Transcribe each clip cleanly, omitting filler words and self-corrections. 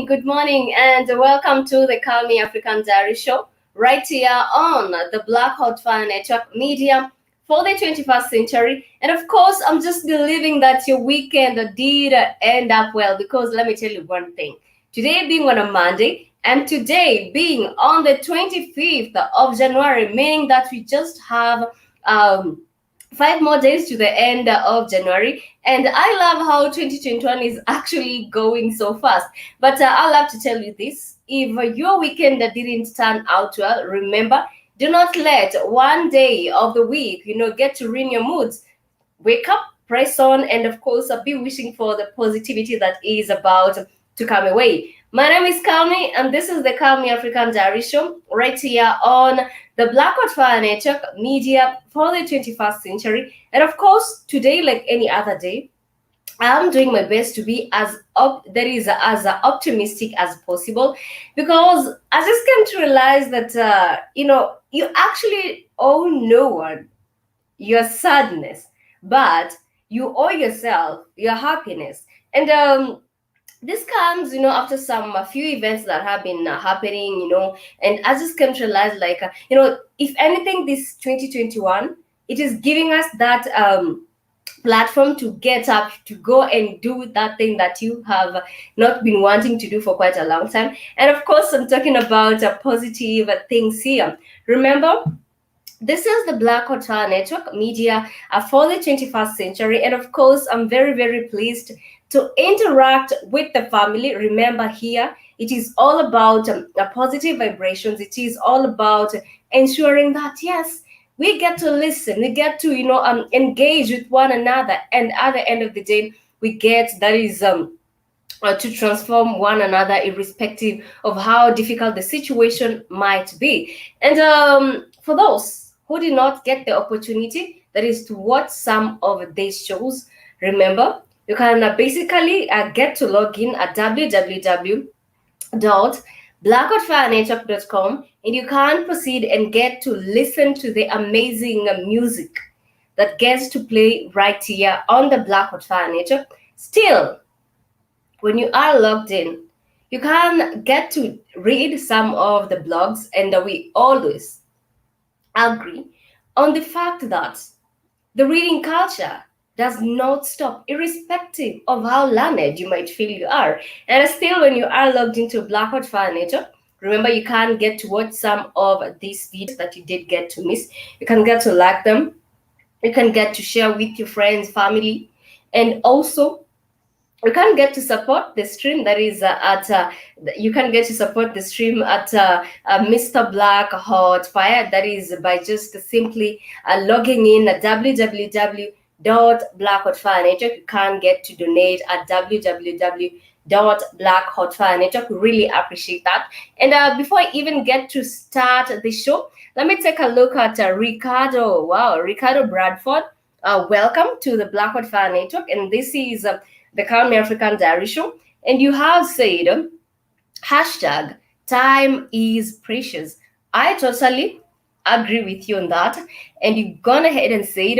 Good morning, and welcome to the Call Me African Diary Show, right here on the Black Hot Fire Network Media for the 21st century. And of course, I'm just believing that your weekend did end up well, because let me tell you one thing. Today being on a Monday, and today being on the 25th of January, meaning that we just have 5 more days to the end of January, and I love how 2021 is actually going so fast. But I love to tell you this: if your weekend didn't turn out well, remember, do not let one day of the week, get to ruin your moods. Wake up, press on, and of course, be wishing for the positivity that is about to come away. My name is Kalmi, and this is the Kalmi African Diary Show, right here on the Black Hot Fire Network Media for the 21st century. And of course, today, like any other day, I'm doing my best to be as optimistic as possible, because I just came to realize that you actually owe no one your sadness, but you owe yourself your happiness. And this comes, after a few events that have been happening, and I just came to realize, if anything, this 2021, it is giving us that platform to get up, to go and do that thing that you have not been wanting to do for quite a long time. And of course, I'm talking about positive things here. Remember, this is the Black Hot Fire Network Media for the 21st century. And of course, I'm very, very pleased to interact with the family. Remember, here, it is all about positive vibrations. It is all about ensuring that, yes, we get to listen, we get to, engage with one another. And at the end of the day, we get, that is, to transform one another, irrespective of how difficult the situation might be. And for those who did not get the opportunity, that is, to watch some of these shows, remember, you can basically get to log in at www.blackhotfirenetwork.com, and you can proceed and get to listen to the amazing music that gets to play right here on the Black Hot Fire Network. Still, when you are logged in, you can get to read some of the blogs, and we always agree on the fact that the reading culture does not stop, irrespective of how learned you might feel you are. And still, when you are logged into Blackout Fire Network, remember you can get to watch some of these videos that you did get to miss. You can get to like them, you can get to share with your friends, family, and also you can get to support the stream that is at you can get to support the stream at Mr. Black Hot Fire. That is by just simply logging in at www.blackhotfirenetwork. You can get to donate at www.blackhotfirenetwork. We really appreciate that. And before I even get to start the show, let me take a look at Ricardo. Wow, Ricardo Bradford. Welcome to the Blackout Fire Network, and this is the Calm African Diary Show. And you have said, hashtag time is precious. I totally agree with you on that. And you've gone ahead and said,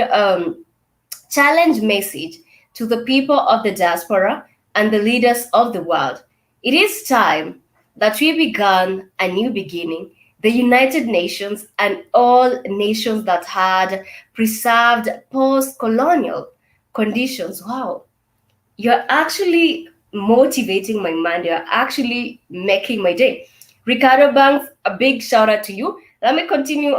challenge message to the people of the diaspora and the leaders of the world. It is time that we began a new beginning. The United Nations and all nations that had preserved post-colonial conditions. Wow, you're actually motivating my mind. You're actually making my day. Ricardo Banks, a big shout out to you. Let me continue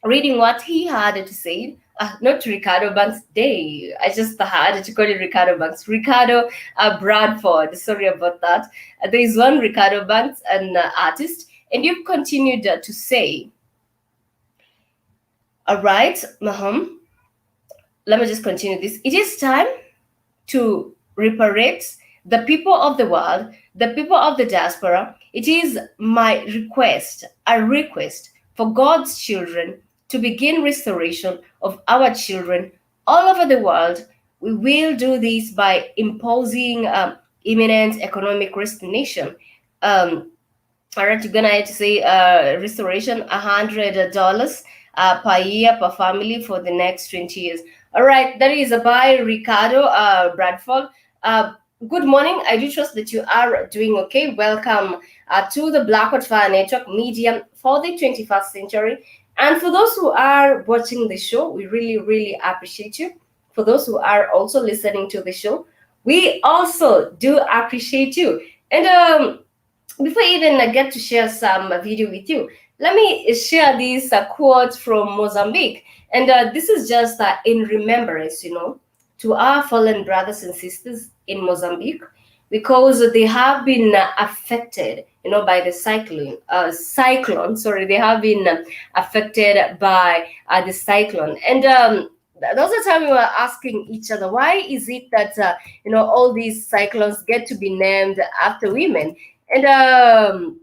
reading what he had to say. Not Ricardo Banks Day. I just had to call it Ricardo Banks. Ricardo Bradford. Sorry about that. There is one Ricardo Banks, an artist, and you've continued to say, all right, let me just continue this. It is time to reparate the people of the world, the people of the diaspora. It is my request, a request for God's children to begin restoration of our children all over the world. We will do this by imposing imminent economic restoration. All right, you're gonna have to say restoration $100 per year per family for the next 20 years. All right, that is by Ricardo Bradford. Good morning. I do trust that you are doing okay. Welcome to the Blackout Fire Network Medium for the 21st century. And for those who are watching the show, we really, really appreciate you. For those who are also listening to the show, we also do appreciate you. And before I even get to share some video with you, let me share this quote from Mozambique. And this is just in remembrance, to our fallen brothers and sisters in Mozambique, because they have been affected, by the cyclone. Sorry, they have been affected by the cyclone. And there was a time we were asking each other, why is it that, all these cyclones get to be named after women? And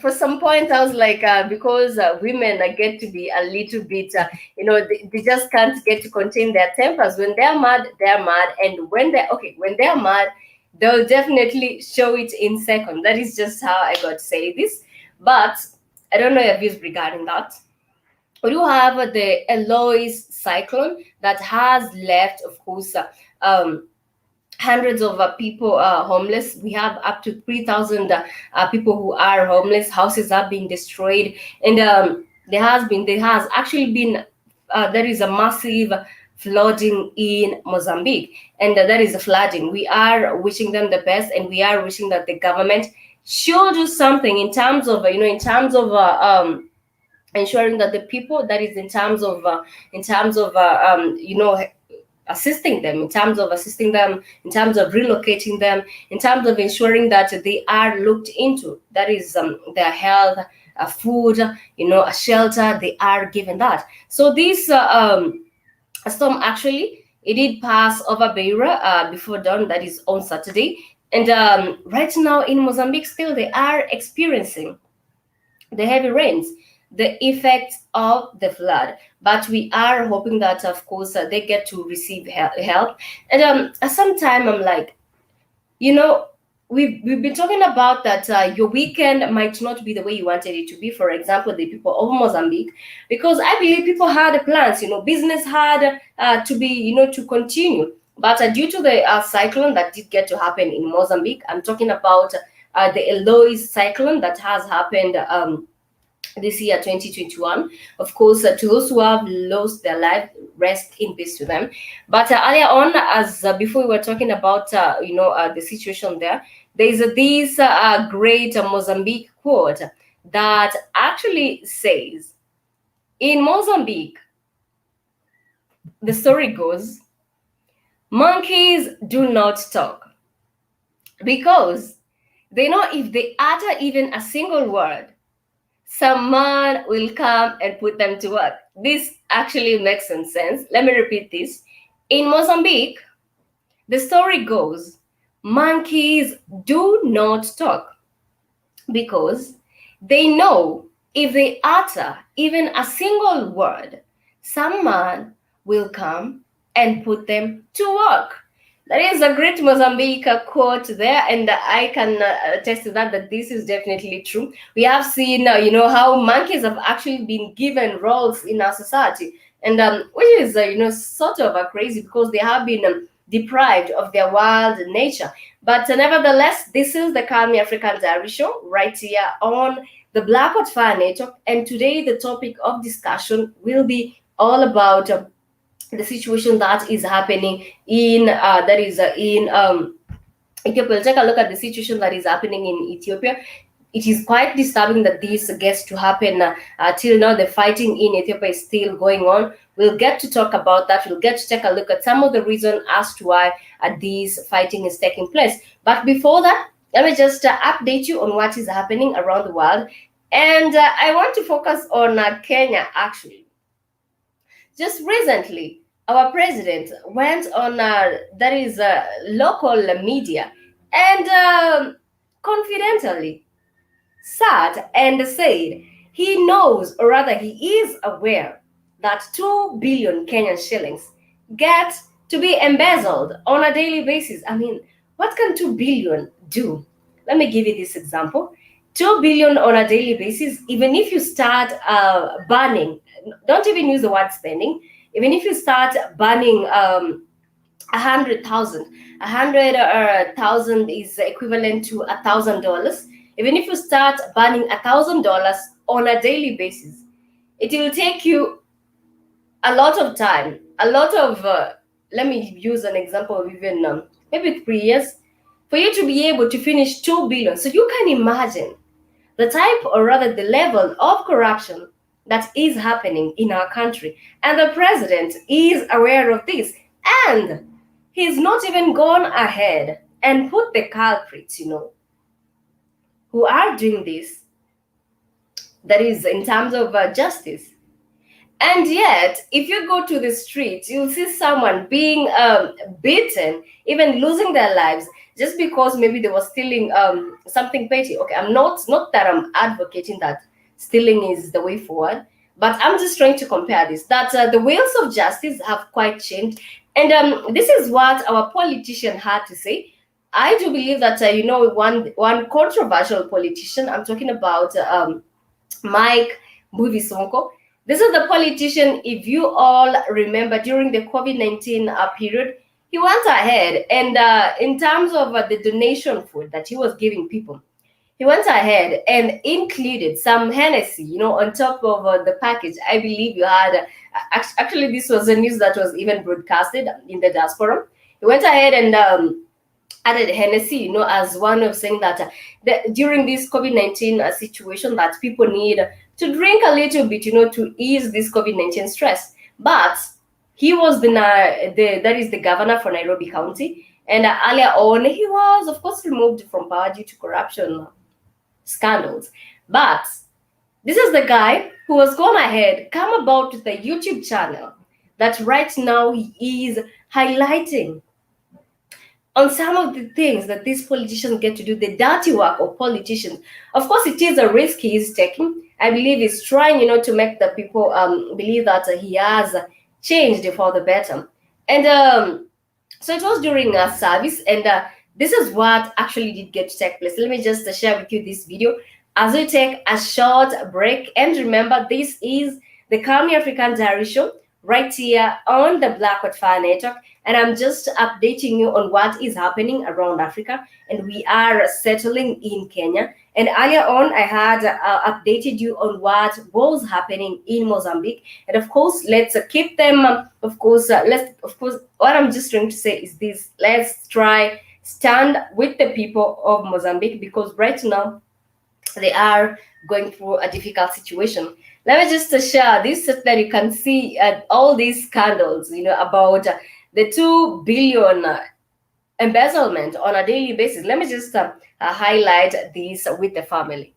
for some point, I was like, because women get to be a little bit, they just can't get to contain their tempers. When they're mad, and when they're mad, they'll definitely show it in seconds. That is just how I got to say this. But I don't know your views regarding that. We do have the Eloise cyclone that has left, of course, hundreds of people homeless. We have up to 3,000 people who are homeless. Houses are being destroyed, and there has actually been there is a massive flooding in Mozambique, and that is a flooding. We are wishing them the best, and we are wishing that the government should do something in terms of ensuring that the people, that is in terms of assisting them, in terms of relocating them, in terms of ensuring that they are looked into. That is their health, food, a shelter. They are given that. So this storm actually, it did pass over Beira before dawn. That is on Saturday, and right now in Mozambique, still they are experiencing the heavy rains, the effects of the flood. But we are hoping that, of course, they get to receive help. And at some time, I'm like, we've been talking about that your weekend might not be the way you wanted it to be. For example, the people of Mozambique, because I believe people had plans. Business had to be, to continue. But due to the cyclone that did get to happen in Mozambique, I'm talking about the Eloise cyclone that has happened this year 2021. Of course, to those who have lost their life, rest in peace to them. But earlier on, as before we were talking about the situation there is this great Mozambique quote that actually says, in Mozambique, the story goes, monkeys do not talk because they know if they utter even a single word, some man will come and put them to work. This actually makes some sense. Let me repeat this. In Mozambique, the story goes, monkeys do not talk because they know if they utter even a single word, some man will come and put them to work. That is a great Mozambique quote there, and I can attest to that this is definitely true. We have seen, how monkeys have actually been given roles in our society, and which is, sort of crazy because they have been deprived of their wild nature. But nevertheless, this is the Calm African Diary Show right here on the Black Hot Fire Network, and today the topic of discussion will be all about the situation that is happening in Ethiopia. We'll take a look at the situation that is happening in Ethiopia. It is quite disturbing that this gets to happen. Till now, the fighting in Ethiopia is still going on. We'll get to talk about that. We'll get to take a look at some of the reason as to why this fighting is taking place. But before that, let me just update you on what is happening around the world. And I want to focus on Kenya, actually. Just recently, our president went on local media and confidentially sat and said he knows, or rather he is aware, that 2 billion Kenyan shillings get to be embezzled on a daily basis. I mean, what can 2 billion do? Let me give you this example. 2 billion on a daily basis, even if you start banning, don't even use the word spending, even if you start banning 100,000, 100,000 is equivalent to $1,000. Even if you start banning $1,000 on a daily basis, it will take you a lot of time, a lot of, let me use an example of even maybe 3 years for you to be able to finish 2 billion. So you can imagine the type, or rather the level of corruption that is happening in our country. And the president is aware of this. And he's not even gone ahead and put the culprits, who are doing this, that is in terms of justice. And yet, if you go to the streets, you'll see someone being beaten, even losing their lives, just because maybe they were stealing something petty. Okay, I'm not that I'm advocating that stealing is the way forward, but I'm just trying to compare this, that the wheels of justice have quite changed. And this is what our politician had to say. I do believe that, one controversial politician, I'm talking about Mike Buvisonko. This is the politician, if you all remember, during the COVID-19 period, he went ahead and in terms of the donation food that he was giving people, he went ahead and included some Hennessy, on top of the package. I believe you had, actually this was a news that was even broadcasted in the diaspora. He went ahead and added Hennessy, as one of saying that, during this COVID-19 situation, that people need to drink a little bit, to ease this COVID-19 stress. But he was that is the governor for Nairobi County, and earlier on he was, of course, removed from power due to corruption scandals. But this is the guy who has gone ahead, come about with a YouTube channel that right now he is highlighting on some of the things that these politicians get to do, the dirty work of politicians. Of course, it is a risk he is taking. I believe he's trying, to make the people believe that he has changed for the better. And so it was during a service, and this is what actually did get to take place. Let me just share with you this video as we take a short break. And remember, this is the Calm African Diary Show right here on the Black Hot Fire Network. and I'm just updating you on what is happening around Africa. And we are settling in Kenya. And earlier on, I had updated you on what was happening in Mozambique. And of course, let's keep them. Of course, what I'm just trying to say is this: let's try stand with the people of Mozambique, because right now they are going through a difficult situation. Let me just share this so that you can see all these scandals, about the 2 billion embezzlement on a daily basis. Let me just highlight this with the family.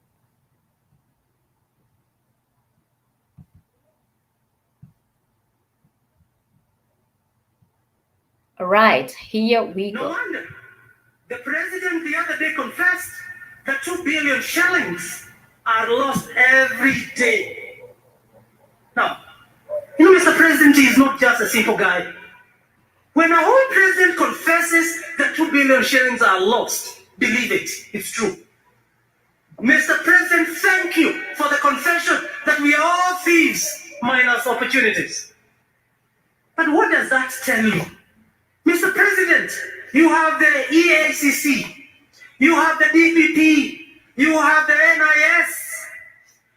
All right, here we go. No wonder. The president the other day confessed that 2 billion shillings are lost every day. Now, Mr. President is not just a simple guy. When a whole president confesses that 2 billion shillings are lost, believe it, it's true. Mr. President, thank you for the confession that we are all thieves minus opportunities. But what does that tell you? Mr. President, you have the EACC, you have the DPP, you have the NIS,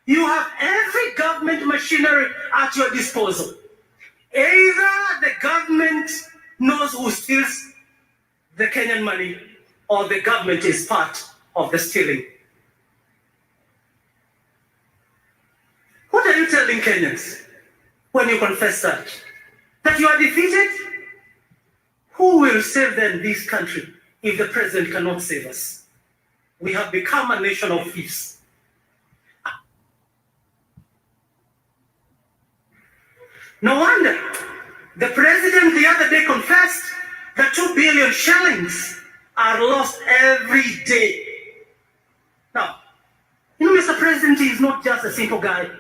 you have every government machinery at your disposal. Either the government knows who steals the Kenyan money, or the government is part of the stealing. What are you telling Kenyans when you confess that? That you are defeated? Who will save then this country if the president cannot save us? We have become a nation of thieves. No wonder the president the other day confessed that 2 billion shillings are lost every day. Now, Mr. President is not just a simple guy.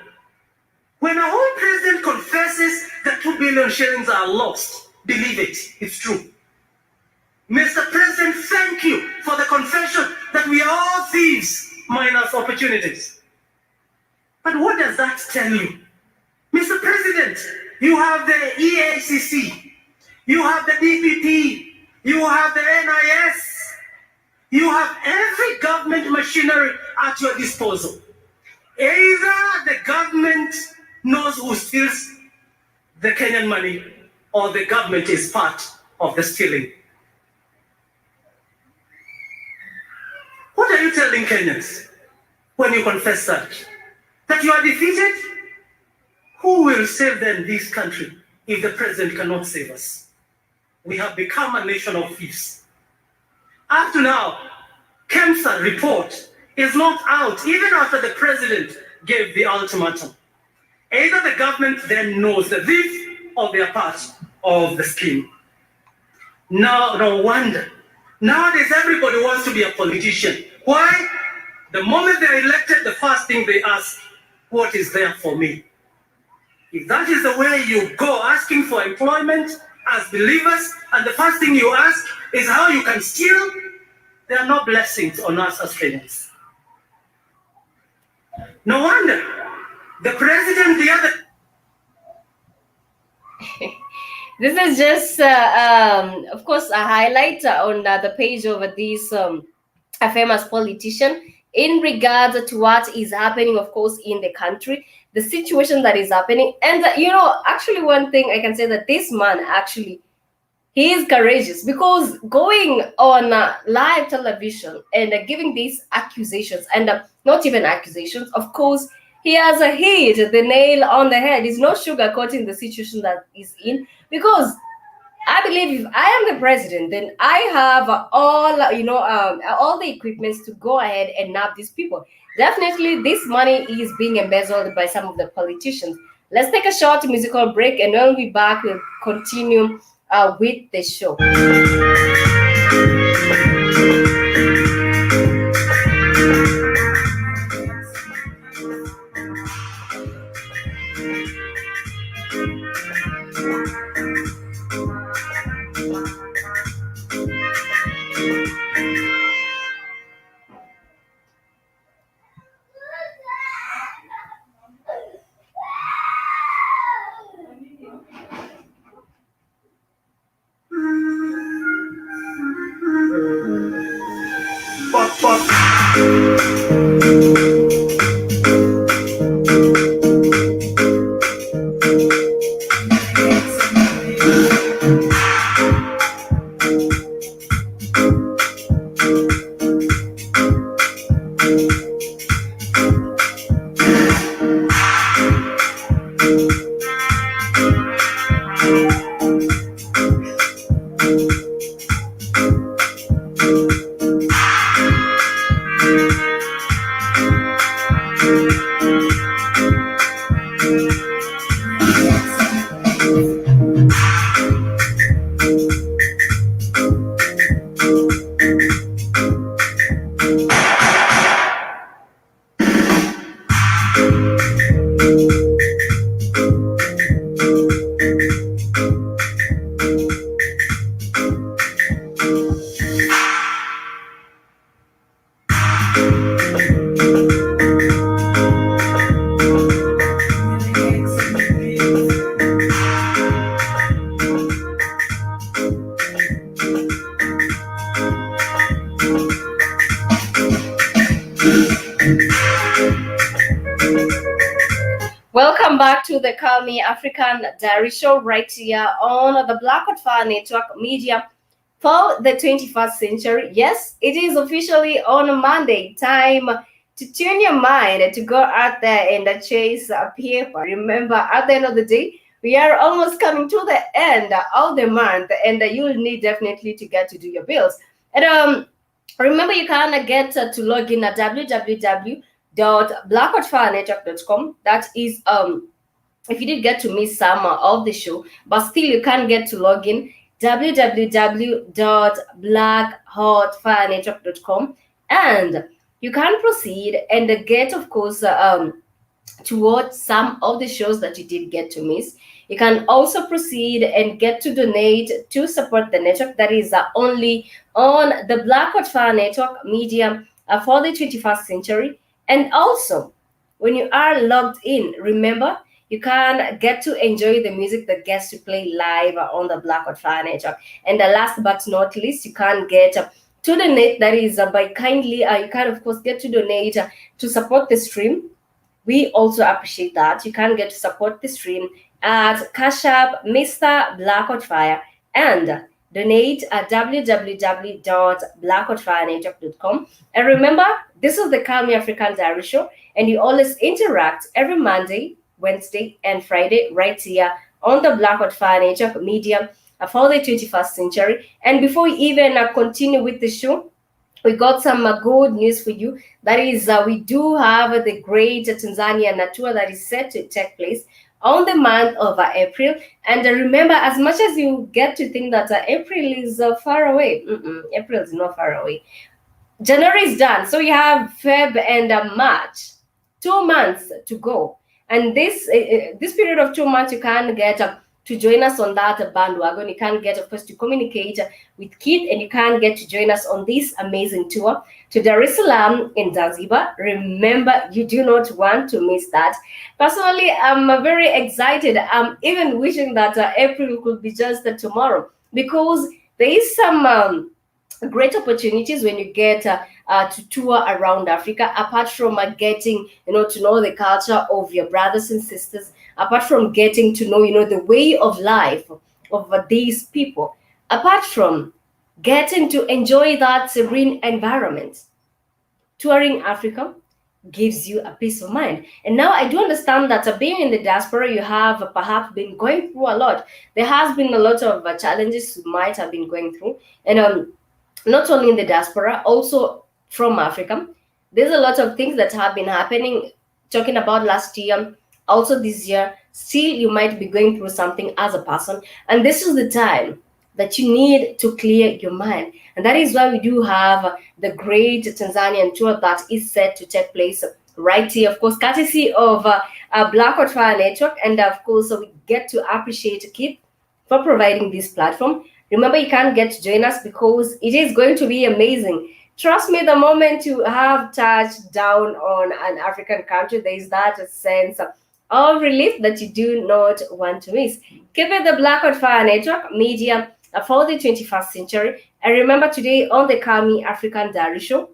When a whole president confesses that 2 billion shillings are lost, believe it, it's true. Mr. President, thank you for the confession that we are all thieves minus opportunities. But what does that tell you? Mr. President, you have the EACC, you have the DPP, you have the NIS, you have every government machinery at your disposal. Either the government knows who steals the Kenyan money, or the government is part of the stealing. What are you telling Kenyans when you confess that? That you are defeated? Who will save then this country if the president cannot save us? We have become a nation of thieves. Up to now, KEMSA report is not out, even after the president gave the ultimatum. Either the government then knows the thief, or they are part of the scheme. No wonder. Nowadays, everybody wants to be a politician. Why? The moment they're elected, the first thing they ask, what is there for me? If that is the way you go asking for employment as believers, and the first thing you ask is how you can steal, there are no blessings on us as Kenyans. No wonder the president the other... This is just, of course, a highlight on the page of this a famous politician in regards to what is happening, of course, in the country, the situation that is happening. And, actually, one thing I can say, that this man actually, he is courageous, because going on live television and giving these accusations, and not even accusations, of course, he has hit the nail on the head. He's not sugarcoating the situation that he's in, because I believe if I am the president, then I have all the equipments to go ahead and nab these people. Definitely, this money is being embezzled by some of the politicians. Let's take a short musical break, and when we'll be back, we'll continue with the show. Welcome back to the Call Me African Diary Show right here on the Black Fire Network Media for the 21st century. Yes, it is officially on Monday. Time to tune your mind to go out there and chase a paper. Remember, at the end of the day, we are almost coming to the end of the month, and you'll need definitely to get to do your bills. And remember, you can get to log in at www.blackoutfirenetwork.com. That is if you did get to miss some of the show, but still you can get to log in www.blackhotfirenetwork.com, and you can proceed and get, of course, to watch some of the shows that you did get to miss. You can also proceed and get to donate to support the network that is only on the Black Fire Network Media for the 21st century. And also, when you are logged in, remember, you can get to enjoy the music that gets to play live on the Black Fire Network. And last but not least, you can get to donate. That is by kindly, you can, of course, get to donate to support the stream. We also appreciate that. You can get to support the stream at Cash App Mr. Blackout Fire and donate at www.blackoutfirenetwork.com. And remember, this is the Call Me African Diary Show, and you always interact every Monday, Wednesday, and Friday right here on the Blackout Fire Network Media for the 21st century. And before we even continue with the show, we got some good news for you. That is, we do have the great Tanzania tour that is set to take place on the month of April. And remember, as much as you get to think that April is far away, April is not far away. January is done, so you have Feb and March, 2 months to go. And this period of 2 months, you can get to join us on that bandwagon. You can get, of course, to communicate with Keith, and you can get to join us on this amazing tour to Dar es Salaam in Zanzibar. Remember, you do not want to miss that. Personally, I'm very excited. I'm even wishing that April could be just tomorrow, because there is some great opportunities when you get to tour around Africa, apart from getting to know the culture of your brothers and sisters, apart from getting to know the way of life of these people, apart from getting to enjoy that serene environment. Touring Africa gives you a peace of mind. And now I do understand that being in the diaspora, you have perhaps been going through a lot. There has been a lot of challenges you might have been going through, and not only in the diaspora, also from Africa. There's a lot of things that have been happening, talking about last year, also this year. Still, you might be going through something as a person, and this is the time that you need to clear your mind. And that is why we do have the great Tanzanian tour that is set to take place right here, of course, courtesy of Black Fire Network. And of course, we get to appreciate Keith for providing this platform. Remember, you can get to join us because it is going to be amazing. Trust me, the moment you have touched down on an African country, there is that sense of relief that you do not want to miss. Keep it the Black Fire Network Media for the 21st century. And remember, today on the Call Me African Diary Show,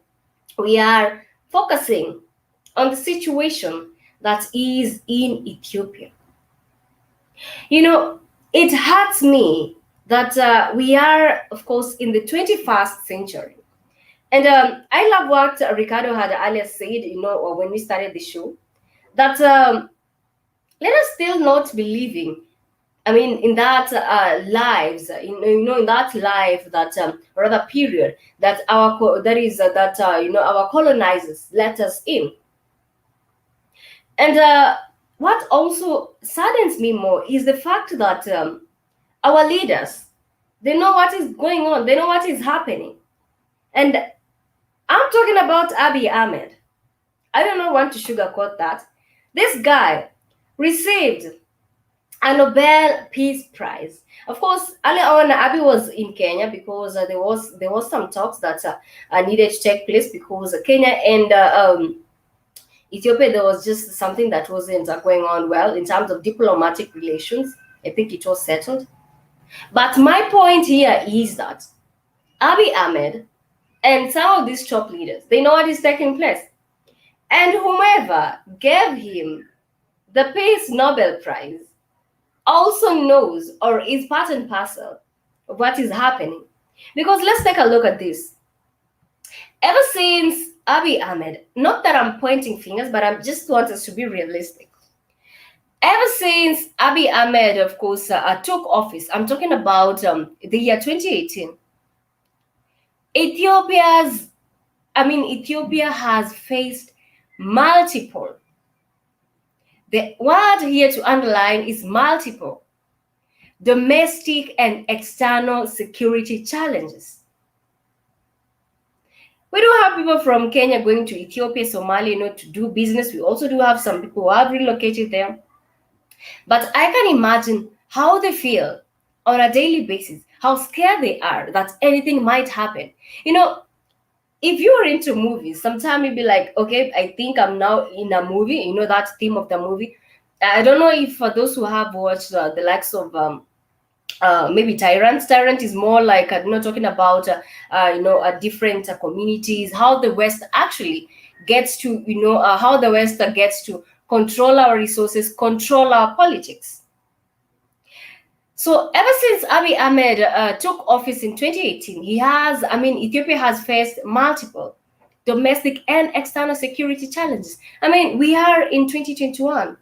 we are focusing on the situation that is in Ethiopia. You know, it hurts me that we are, of course, in the 21st century. And I love what Ricardo had earlier said, when we started the show, that let us still not believing, I mean, in that lives, in that life, that rather period that that is that our colonizers let us in. And what also saddens me more is the fact that our leaders, they know what is going on, they know what is happening. And I'm talking about Abiy Ahmed. I don't want to sugarcoat that. This guy received a Nobel Peace Prize. Of course, earlier on, Abiy was in Kenya because there was some talks that needed to take place because Kenya and Ethiopia, there was just something that wasn't going on well in terms of diplomatic relations. I think it was settled. But my point here is that Abiy Ahmed and some of these top leaders, they know what is taking place. And whomever gave him the Peace Nobel Prize also knows or is part and parcel of what is happening. Because let's take a look at this. Ever since Abiy Ahmed, not that I'm pointing fingers, but I just want us to be realistic. Ever since Abiy Ahmed, of course, took office, I'm talking about the year 2018, Ethiopia has faced multiple. The word here to underline is multiple domestic and external security challenges. We do have people from Kenya going to Ethiopia, Somalia, to do business. We also do have some people who have relocated there. But I can imagine how they feel on a daily basis, how scared they are that anything might happen. If you're into movies, sometimes you'll be like, okay, I think I'm now in a movie, that theme of the movie. I don't know if for those who have watched the likes of maybe Tyrant is more like talking about different communities, how the West actually gets to how the West gets to control our resources, control our politics. So ever since Abiy Ahmed took office in 2018, Ethiopia has faced multiple domestic and external security challenges. We are in 2021.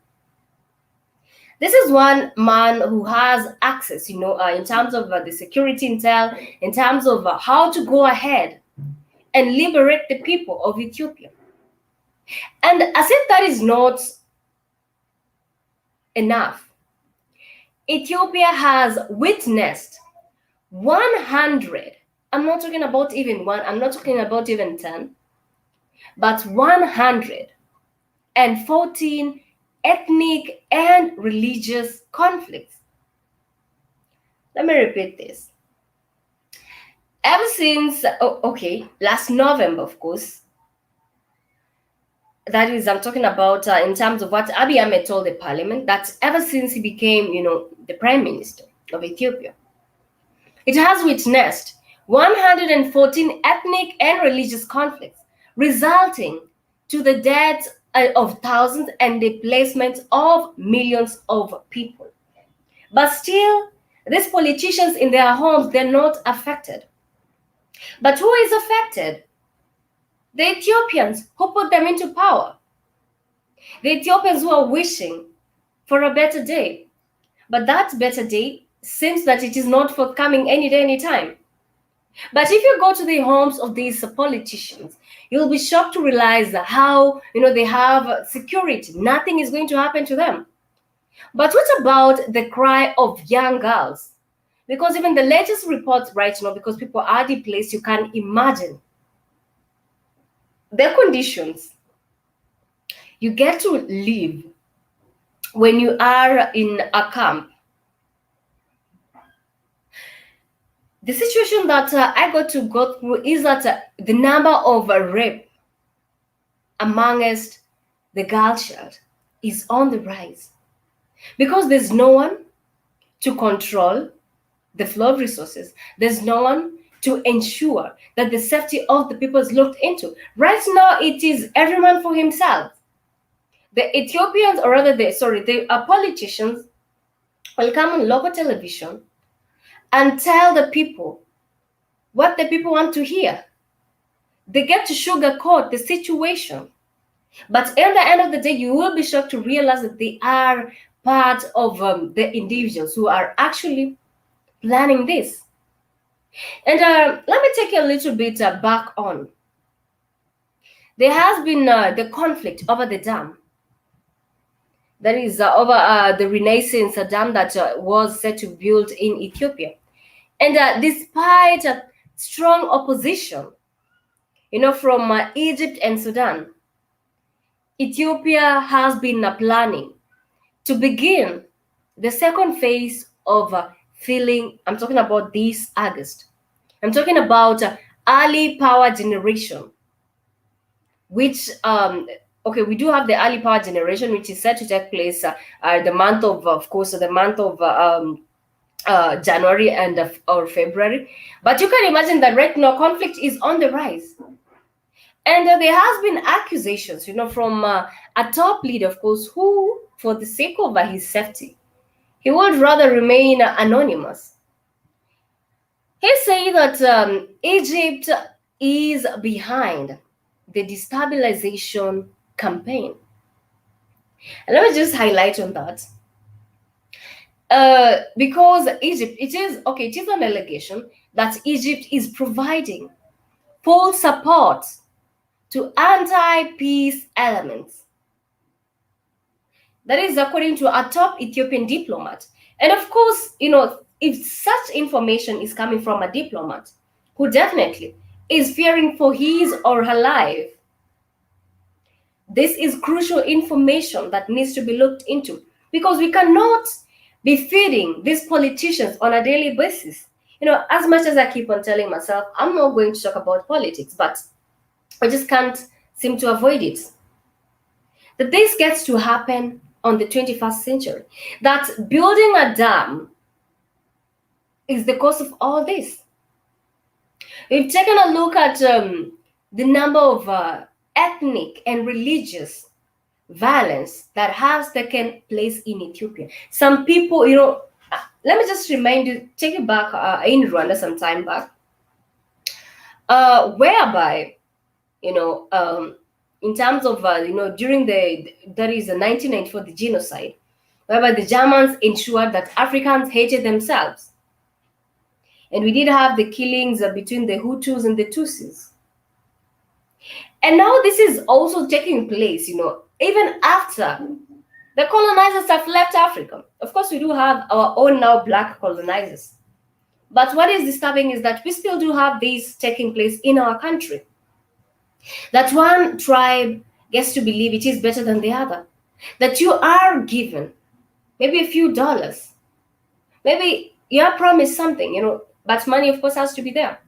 This is one man who has access, in terms of the security intel, in terms of how to go ahead and liberate the people of Ethiopia. And as if that is not enough, Ethiopia has witnessed 100, I'm not talking about even one, I'm not talking about even 10, but 114 ethnic and religious conflicts. Let me repeat this. Ever since, last November, of course, that is, I'm talking about in terms of what Abiy Ahmed told the parliament, that ever since he became, the prime minister of Ethiopia, it has witnessed 114 ethnic and religious conflicts, resulting to the deaths of thousands and displacement of millions of people. But still, these politicians in their homes, they're not affected. But who is affected? The Ethiopians who put them into power. The Ethiopians who are wishing for a better day. But that better day seems that it is not forthcoming any day, any time. But if you go to the homes of these politicians, you'll be shocked to realize how, they have security. Nothing is going to happen to them. But what about the cry of young girls? Because even the latest reports right now, because people are displaced, you can imagine the conditions you get to live when you are in a camp. The situation that I got to go through is that the number of rape amongst the girl child is on the rise because there's no one to control the flow of resources. There's no one to ensure that the safety of the people is looked into. Right now, it is every man for himself. The Ethiopians, or rather, the politicians will come on local television and tell the people what the people want to hear. They get to sugarcoat the situation. But at the end of the day, you will be shocked to realize that they are part of the individuals who are actually planning this. And let me take you a little bit back on. There has been the conflict over the dam. That is over the Renaissance dam that was set to build in Ethiopia. And despite strong opposition, from Egypt and Sudan, Ethiopia has been planning to begin the second phase of filling. I'm talking about this August. I'm talking about early power generation, which we do have the early power generation, which is set to take place the month of course, the month of January and or February. But you can imagine that right now conflict is on the rise. And there has been accusations, from a top leader, of course, who, for the sake of his safety, he would rather remain anonymous. He said that Egypt is behind the destabilisation campaign. And let me just highlight on that. Because Egypt, it is an allegation that Egypt is providing full support to anti-peace elements. That is according to a top Ethiopian diplomat. And of course, if such information is coming from a diplomat who definitely is fearing for his or her life, this is crucial information that needs to be looked into, because we cannot be feeding these politicians on a daily basis. As much as I keep on telling myself, I'm not going to talk about politics, but I just can't seem to avoid it. That this gets to happen on the 21st century. That building a dam is the cause of all this. We've taken a look at the number of ethnic and religious violence that has taken place in Ethiopia. Some people, let me just remind you, take it back in Rwanda some time back, whereby, in terms of, during that is the 1994, the genocide, whereby the Germans ensured that Africans hated themselves. And we did have the killings between the Hutus and the Tutsis. And now this is also taking place, even after the colonizers have left Africa. Of course, we do have our own now black colonizers. But what is disturbing is that we still do have this taking place in our country. That one tribe gets to believe it is better than the other. That you are given maybe a few dollars. Maybe you are promised something, but money, of course, has to be there.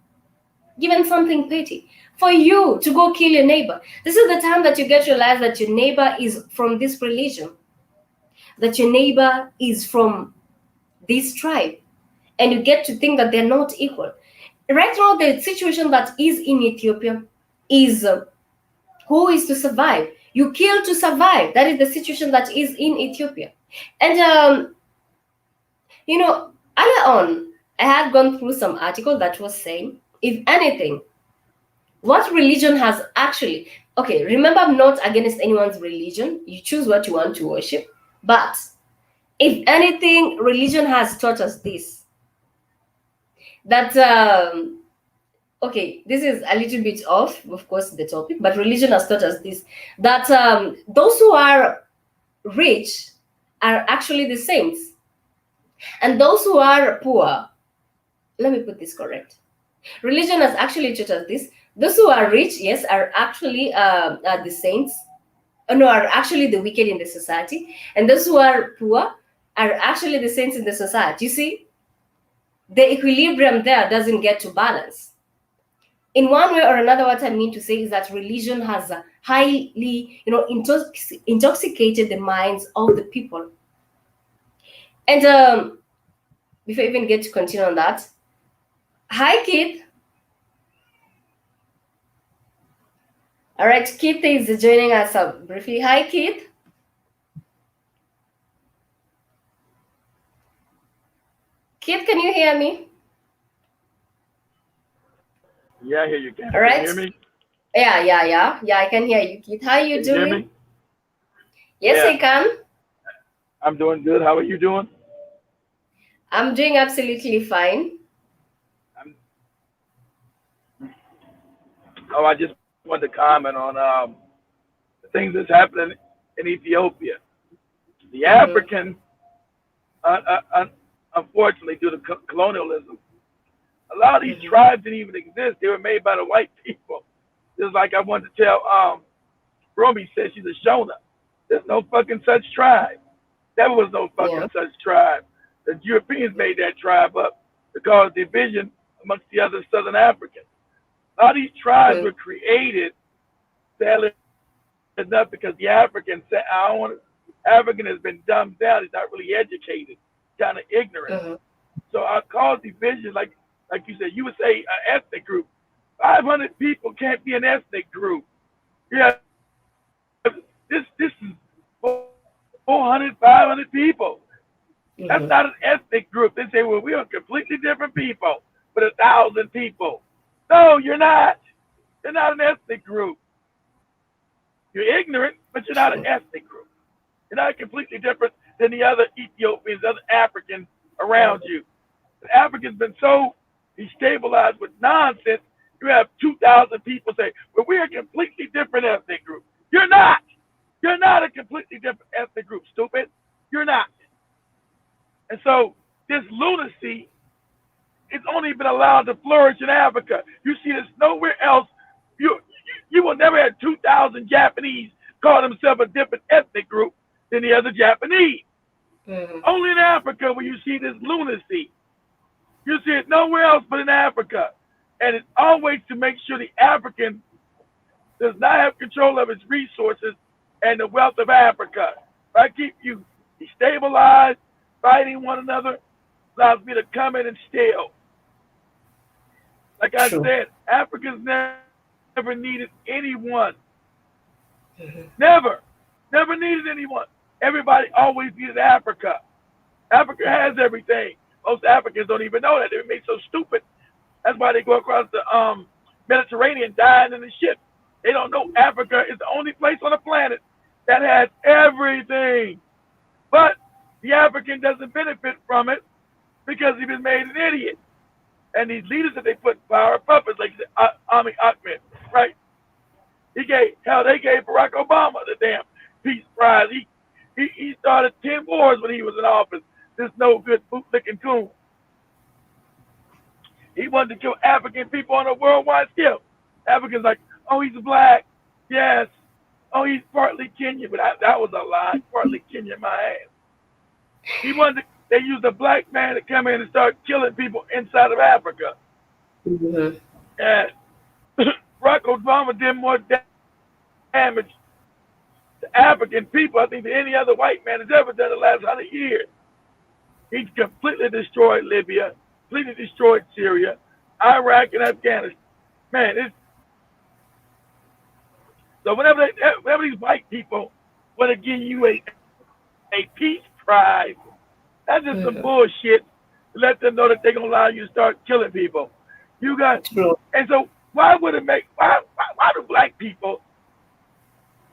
Given something petty for you to go kill your neighbor. This is the time that you get to realize that your neighbor is from this religion, that your neighbor is from this tribe, and you get to think that they're not equal. Right now, the situation that is in Ethiopia is who is to survive? You kill to survive. That is the situation that is in Ethiopia. And, earlier on, I had gone through some article that was saying, if anything, what religion has actually, remember, I'm not against anyone's religion. You choose what you want to worship. But if anything, religion has taught us this. That, this is a little bit off, of course, the topic, but religion has taught us this. That those who are rich are actually the saints. And those who are poor, let me put this correct. Religion has actually taught us this. Those who are rich, yes, are actually the saints. No, are actually the wicked in the society. And those who are poor are actually the saints in the society. You see, the equilibrium there doesn't get to balance. In one way or another, what I mean to say is that religion has highly, intoxicated the minds of the people. And before I even get to continue on that, hi, Keith. All right, Keith is joining us up briefly. Hi, Keith. Keith, can you hear me? Yeah, I hear you. All Can you right. hear me? Yeah. I can hear you, Keith. How are you Can you hear doing? me? Yes, Yeah, I can. I'm doing good. How are you doing? I'm doing absolutely fine. I'm, I just wanted to comment on the things that's happening in Ethiopia. The Mm-hmm. African, unfortunately, due to colonialism, a lot of these Mm-hmm. tribes didn't even exist. They were made by the white people. Just like I wanted to tell Romy said she's a Shona. There's no fucking such tribe. There was no Yeah. fucking such tribe. The Europeans made that tribe up to cause division amongst the other Southern Africans. A lot of these tribes Mm-hmm. were created, sadly enough, because the African said, I don't want to, African has been dumbed down. He's not really educated, kind of ignorant. Mm-hmm. So I cause division, like you said, you would say an ethnic group. 500 people can't be an ethnic group. Yeah, this is 400, 500 people. That's Mm-hmm. not an ethnic group. They say, well, we are completely different people with 1,000 people. No, you're not. You're not an ethnic group. You're ignorant, but you're not an True. ethnic group. You're not completely different than the other Ethiopians, other Africans around Mm-hmm. you. The Africans been so destabilized with nonsense. You have 2,000 people say, well, we're a completely different ethnic group. You're not. You're not a completely different ethnic group, stupid. You're not. And so this lunacy it's only been allowed to flourish in Africa. You see this nowhere else. You will never have 2,000 Japanese call themselves a different ethnic group than the other Japanese. Mm-hmm. Only in Africa where you see this lunacy. You see it nowhere else but in Africa. And it's always to make sure the African does not have control of its resources and the wealth of Africa. If I keep you destabilized, fighting one another, allows me to come in and steal. Like I True. said, Africans never needed anyone. Mm-hmm. Never. Never needed anyone. Everybody always needed Africa. Africa has everything. Most Africans don't even know that. They're made so stupid. That's why they go across the Mediterranean dying in the ship. They don't know Africa is the only place on the planet that has everything. But the African doesn't benefit from it because he's been made an idiot. And these leaders that they put in power, puppets like Ami Ahmed, right? They gave Barack Obama the damn peace prize. He started 10 wars when he was in office. This no good bootlicking coon. He wanted to kill African people on a worldwide scale. Africans like, oh, he's black. Yes. Oh, he's partly Kenyan, but that was a lie. Partly Kenyan, my ass. He wanted to, they used a black man to come in and start killing people inside of Africa. Mm-hmm. And Barack Obama did more damage to African people, I think, than any other white man has ever done in the last 100 years. He completely destroyed Libya, completely destroyed Syria, Iraq, and Afghanistan. Man, so whenever these white people want to give you a peace prize, that's just some Mm-hmm. bullshit to let them know that they're gonna allow you to start killing people. You got, True. and so why do black people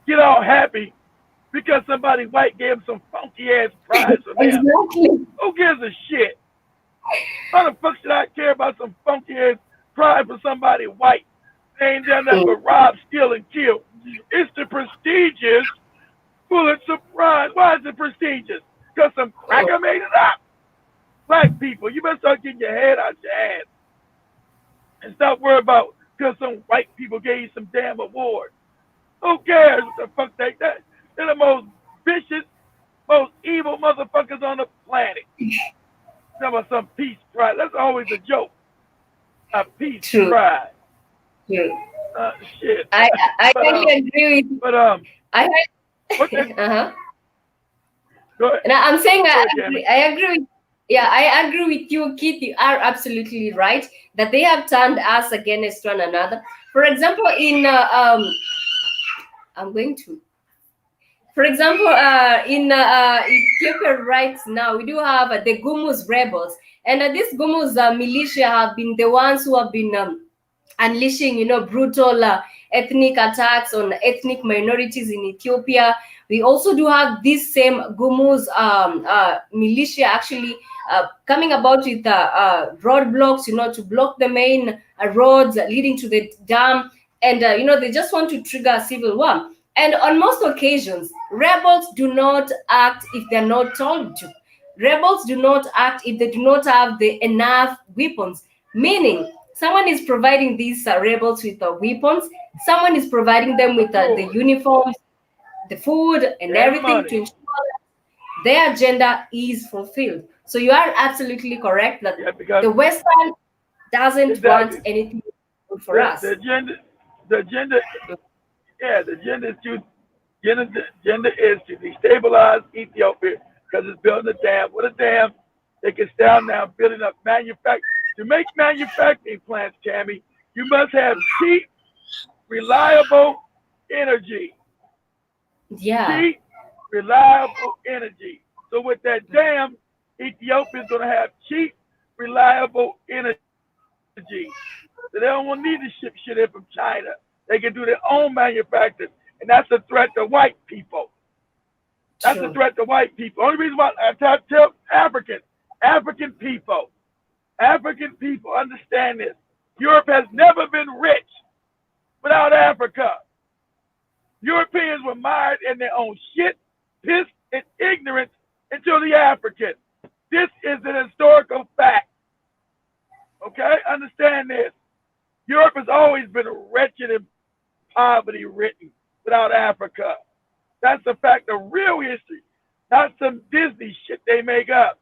get all happy because somebody white gave them some funky ass prize for them? Exactly. Who gives a shit? Why the fuck should I care about some funky ass prize for somebody white? They ain't done nothing Mm. but rob, steal, and kill. It's the prestigious Pulitzer Prize. Why is it prestigious? Because some Mm. cracker made it up. Black people, you better start getting your head out your ass and stop worrying about because some white people gave you some damn award. Who cares what the fuck that? They're the most vicious, most evil motherfuckers on the planet. Talking about some peace prize. That's always a joke. A peace True. prize. True. Shit. I But highly agree with you. but I what that? uh-huh. Go ahead. And I'm saying Go I ahead, Cammy. agree. I agree with yeah, I agree with you, Keith. You are absolutely right that they have turned us against one another. For example, in I'm going to. For example, in Ethiopia right now, we do have the Gumus rebels, and these Gumus militia have been the ones who have been unleashing, brutal ethnic attacks on ethnic minorities in Ethiopia. We also do have this same Gumus militia actually coming about with roadblocks, to block the main roads leading to the dam, and they just want to trigger a civil war. And on most occasions, rebels do not act if they're not told to. Rebels do not act if they do not have the enough weapons. Meaning, someone is providing these rebels with weapons. Someone is providing them with the uniforms, the food, and and everything to money. ensure their agenda is fulfilled. So you are absolutely correct that Yeah, because the Western doesn't want exactly anything good for us. the agenda, yeah, the agenda is to agenda is to destabilize Ethiopia because it's building a dam. With a dam, they can start now building up manufacturing. To make manufacturing plants, Tammy, you must have cheap, reliable energy. Yeah. Cheap, reliable energy. So with that dam, Ethiopia is going to have cheap, reliable energy. So they don't want need to ship shit in from China. They can do their own manufacturing, and that's a threat to white people. That's a True. threat to white people. Only reason why I tell African people, African people understand this. Europe has never been rich without Africa. Europeans were mired in their own shit, piss, and ignorance until the Africans. This is an historical fact. Okay? Understand this. Europe has always been wretched and poverty ridden without Africa. That's a fact of real history, not some Disney shit they make up.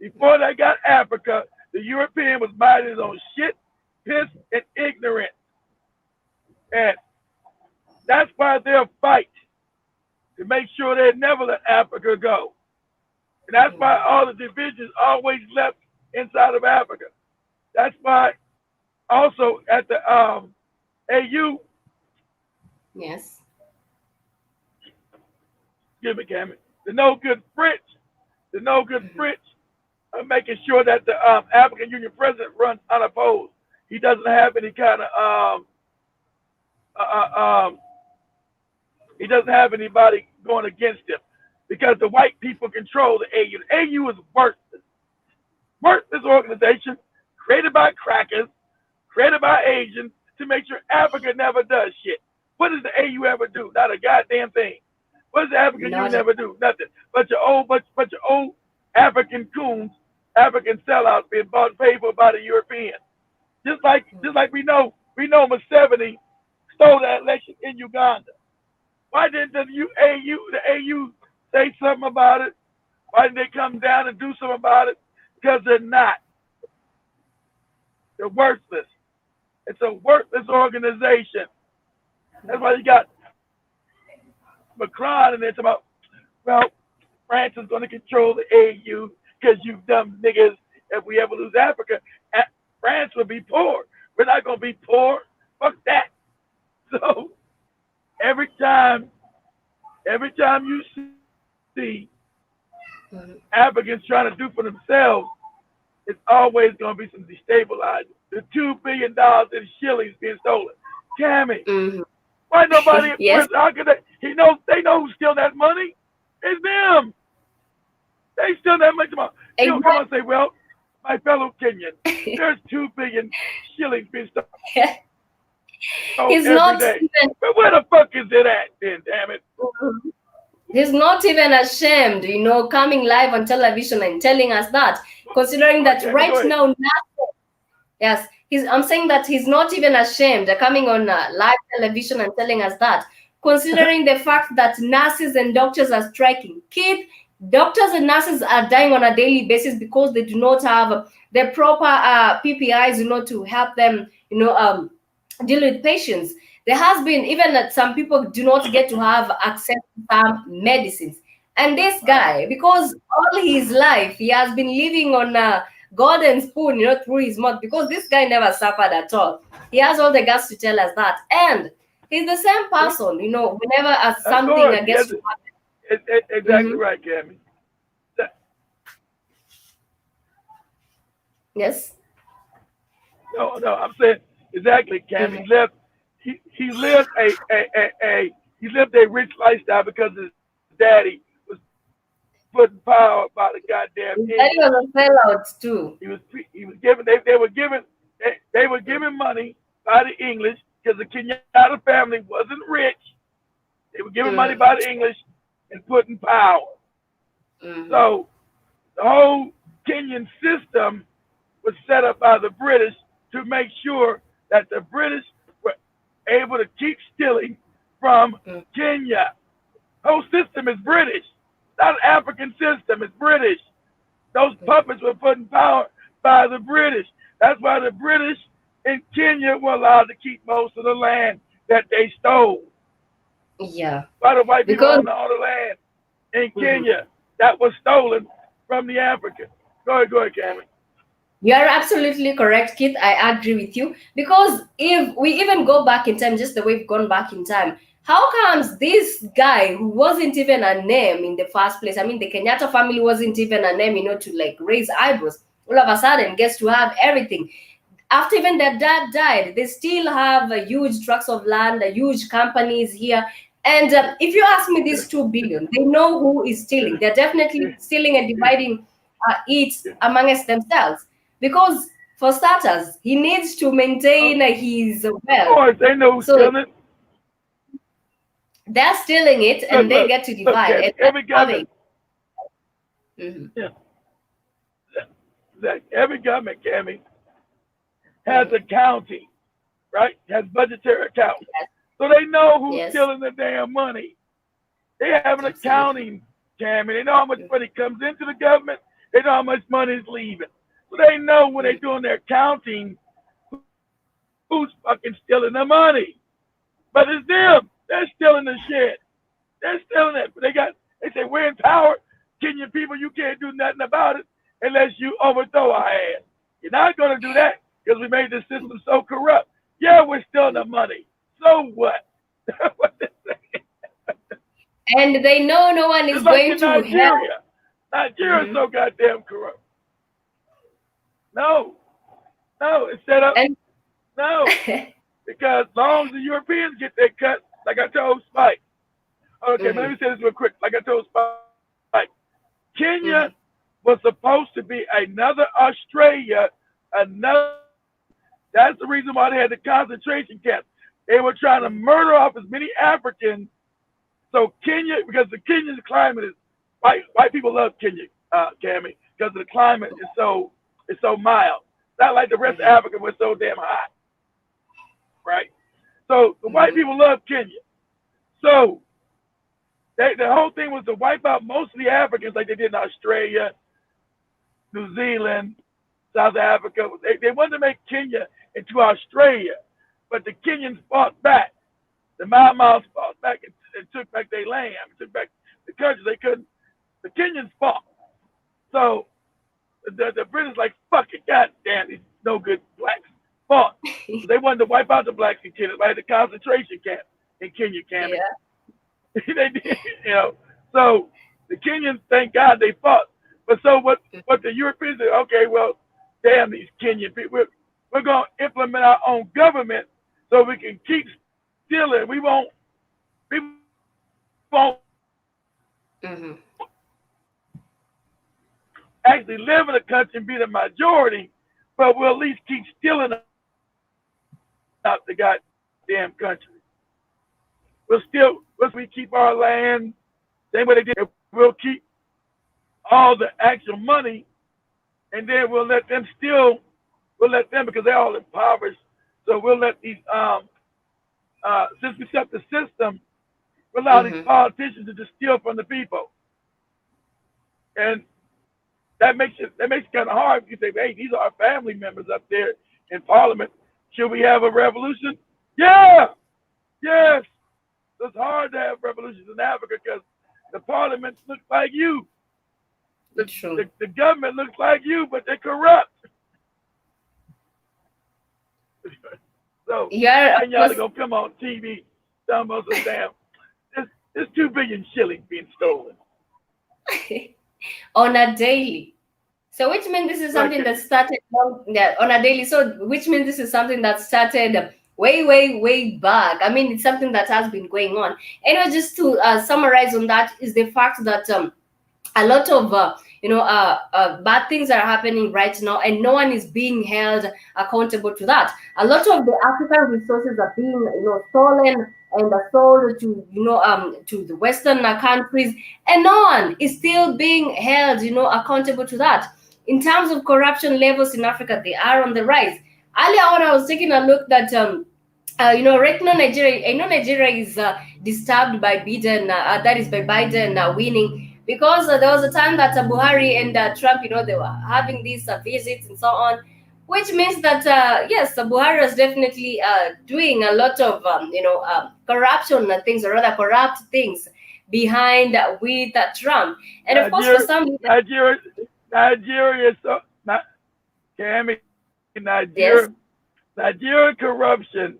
Before they got Africa, the European was mired in his own shit, piss, and ignorance. And that's why they'll fight to make sure they never let Africa go. And that's why all the divisions always left inside of Africa. That's why also at the AU, Yes. give me, Cameron, the no good French are making sure that the African Union president runs unopposed. He doesn't have any kind of uh, um, he doesn't have anybody going against him because the white people control the AU. The AU is worthless organization created by crackers, created by Asians to make sure Africa never does shit. What does the AU ever do? Not a goddamn thing. What does the African Not Union a- ever do? Nothing. Bunch of old African coons, African sellouts being bought and paid for by the Europeans. Just like we know Museveni stole that election in Uganda. Why didn't the AU say something about it? Why didn't they come down and do something about it? Because they're not. They're worthless. It's a worthless organization. That's why you got Macron and they're talking about, well, France is going to control the AU because you dumb niggas. If we ever lose Africa, France will be poor. We're not going to be poor. Fuck that. So every time you see Africans trying to do for themselves, it's always going to be some destabilizing. The $2 billion in shillings being stolen. Tammy, Mhm. why nobody? Yes. How could they? They know who steal that money. It's them. They steal that money. You don't come and say, well, my fellow Kenyan, there's 2 billion shillings being stolen He's every not day. even. But where the fuck is it at then, damn it? He's not even ashamed, coming live on television and telling us that, considering that Tammy, go right ahead. now, yes, I'm saying that he's not even ashamed coming on live television and telling us that, considering the fact that nurses and doctors are striking. Keith, doctors and nurses are dying on a daily basis because they do not have the proper PPIs, to help them, deal with patients. There has been even that some people do not get to have access to some medicines. And this guy, because all his life he has been living on a golden spoon, through his mouth, because this guy never suffered at all. He has all the guts to tell us that. And He's the same See? person, whenever Of something course, gets yes, to happen. exactly right, Cammy. That- Yes. No, no, I'm saying exactly, Cammy. Mm-hmm. He lived he lived a rich lifestyle because his daddy was putting power by the goddamn His daddy English. was a sellout too. He was given they were given they were given money by the English because the Kenyatta family wasn't rich. They were given money Mm-hmm. by the English and put in power. Mm-hmm. So the whole Kenyan system was set up by the British to make sure that the British were able to keep stealing from Kenya. The whole system is British. Not an African system, it's British. Those puppets were put in power by the British. That's why the British in Kenya were allowed to keep most of the land that they stole. Yeah, Why the white people because own all the land in mhm. Kenya that was stolen from the Africans. Go ahead, Cameron. You are absolutely correct, Keith. I agree with you. Because if we even go back in time, just the way we've gone back in time, how comes this guy who wasn't even a name in the first place? I mean, the Kenyatta family wasn't even a name, to like raise eyebrows. All of a sudden, gets to have everything. After even their dad died, they still have a huge tracts of land, a huge companies here. And if you ask me, this 2 billion, they know who is stealing. They're definitely stealing and dividing it amongst themselves. Because for starters, he needs to Of maintain his wealth. course, they know who's So stealing it. they're stealing it Look, and they look, get to look, divide. Cammy. And they're Every having. government, Mhm. yeah, every government, Cammy, has Mhm. accounting, right? Has budgetary accounting. Yes, So they know who's yes, stealing the damn money. They have an absolutely. accounting, Cammy. They know how much money comes into the government. They know how much money is leaving. So they know when they're Mhm. doing their accounting who's fucking stealing the money. But it's them. They're stealing the shit. They're stealing it. But they say we're in power. Kenyan people, you can't do nothing about it unless you overthrow our ass. You're not gonna do that because we made the system so corrupt. Yeah, we're stealing the money. So what? What they say. And they know no one is Just like going in to help. Nigeria. Nigeria is Mhm. so goddamn corrupt. No, no, it's set up. And No, because long as the Europeans get their cut, like I told Spike. Okay, but let me Mhm. say this real quick. Like I told Spike, Kenya Mhm. was supposed to be another Australia, another. That's the reason why they had the concentration camps. They were trying to Mhm. murder off as many Africans. So Kenya, because the Kenyan climate is white people love Kenya, Cammy, because the climate is so mild. Not like the rest of Mhm. Africa was so damn hot, right? So the white Mhm. people love Kenya. So the whole thing was to wipe out most of the Africans like they did in Australia, New Zealand, South Africa. They wanted to make Kenya into Australia, but the Kenyans fought back. The Mau Mau's fought back and took back their land, took back the country. They couldn't. The Kenyans fought. So the British like, fuck it, god damn these no good blacks fought. So they wanted to wipe out the blacks in Kenya. They had the concentration camp in Kenya, Cammy. Yeah. They did, you know. So the Kenyans, thank God they fought. But so what the Europeans said, okay, well, damn these Kenyan people. We're going to implement our own government so we can keep stealing. We won't Mhm. actually live in the country and be the majority, but we'll at least keep stealing out the goddamn country. We'll we keep our land, same way they did. We'll keep all the actual money, and then we'll let them steal. We'll let them because they're all impoverished. So we'll let these since we set the system, we'll allow these Mhm. politicians to just steal from the people, and that makes it kind of hard. You say, hey, these are our family members up there in Parliament. Should we have a revolution? Yeah, yes. It's hard to have revolutions in Africa because the parliament looks like you. The, True. the government looks like you, but they're corrupt. So You're then y'all are almost gonna come on TV. Talking about some damn. There's 2 billion shillings being stolen. On a daily. So which means this is Right, something that started yeah, on a daily. So which means this is something that started way, way, way back. I mean, it's something that has been going on. Anyway, just to summarize on that is the fact that a lot of bad things are happening right now, and no one is being held accountable to that. A lot of the African resources are being stolen and are sold to to the Western countries, and no one is still being held accountable to that. In terms of corruption levels in Africa, they are on the rise. Earlier on, I was taking a look that right now Nigeria, I know Nigeria is disturbed by Biden, that is by Biden winning, because there was a time that Buhari and Trump, they were having these visits and so on, which means that yes, Buhari is definitely doing a lot of corruption things, or rather corrupt things behind with Trump, and of course for Nigeria, some, Nigeria, Nigeria is so not. Cammy, yes, Nigeria corruption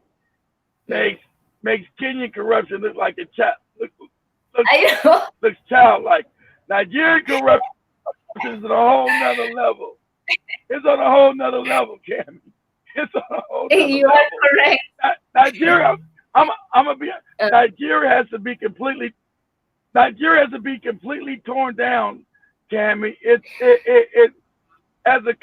mm, makes Kenyan corruption look like a child. Looks I know. looks childlike. Nigerian corruption is on a whole nother level. It's on a whole nother level, Cammy. It's on a whole nother You are level. correct. Nigeria, I'm gonna be. Uh, Nigeria has to be completely. Nigeria has to be completely torn down, Cammy. It as a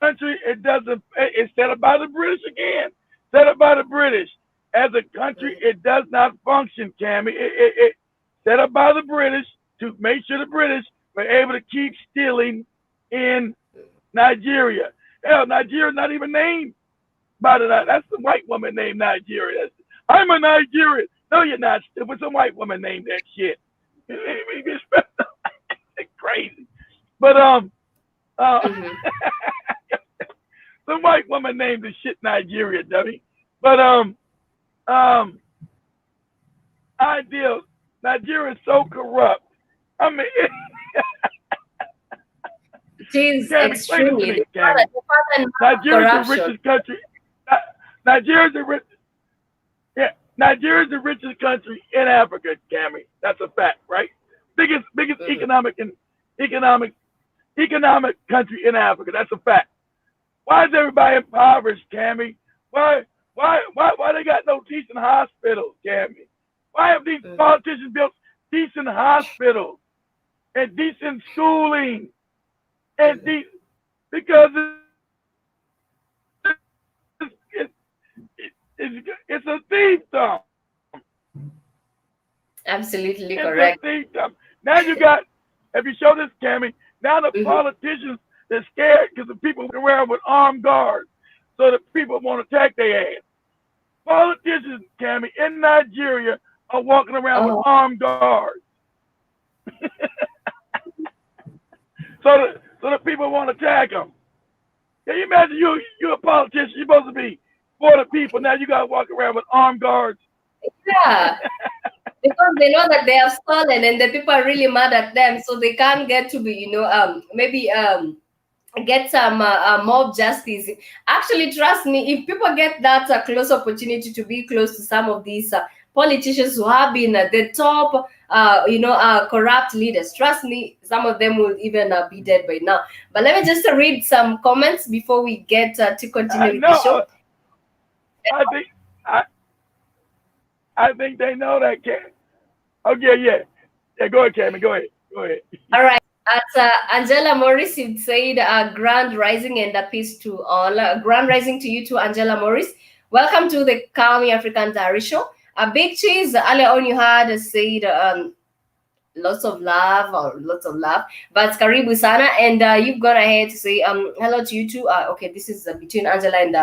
country, it doesn't. It's set up by the British again. Set up by the British. As a country, it does not function, Cammy. It set up by the British to make sure the British were able to keep stealing in Nigeria. Hell, Nigeria's not even named by that's the white woman named Nigeria. I'm a Nigerian. No, you're not. It was a white woman named that shit. It's crazy. But mhm. some white woman named the shit Nigeria, dummy. But um, ideal. Nigeria is so corrupt. I mean, It is Cammy, explain it to extremely me, Cammy. the father and mother of Nigeria's the corruption. richest country. Nigeria's the rich. Yeah, Nigeria's the richest country in Africa, Cammy. That's a fact, right? Biggest Mhm. economic country in Africa. That's a fact. Why is everybody impoverished, Cammy? Why they got no decent hospitals, Cammy? Why have these Mhm. politicians built decent hospitals and decent schooling and Mhm. because it's a thiefdom. Absolutely It's a correct. thiefdom. Now you got, if you show this, Cammy, now the Mhm. politicians, they're scared because the people walk around with armed guards. So the people won't attack their ass. Politicians, Cammy, in Nigeria are walking around with Oh, armed guards. So the people won't attack them. Can you imagine you a politician, you're supposed to be for the people, now you gotta walk around with armed guards. yeah, because they know that they have stolen, and the people are really mad at them, so they can't get to be, maybe get some mob justice. Actually, trust me, if people get that close opportunity to be close to some of these politicians who have been the top corrupt leaders, trust me, some of them will even be dead by now. But let me just read some comments before we get to I continue with the know. show. I think I I think they know that, Cam. Okay, yeah. Go ahead, Cammy. Go ahead. Go ahead. All right. At Angela Morris, it said grand rising and a peace to all. Grand rising to you too, Angela Morris. Welcome to the Calm African Diary Show. A big cheese. Earlier on, you had said lots of love or lots of love. But Karibu Sana, and you've gone ahead to say hello to you too. Okay, this is between Angela and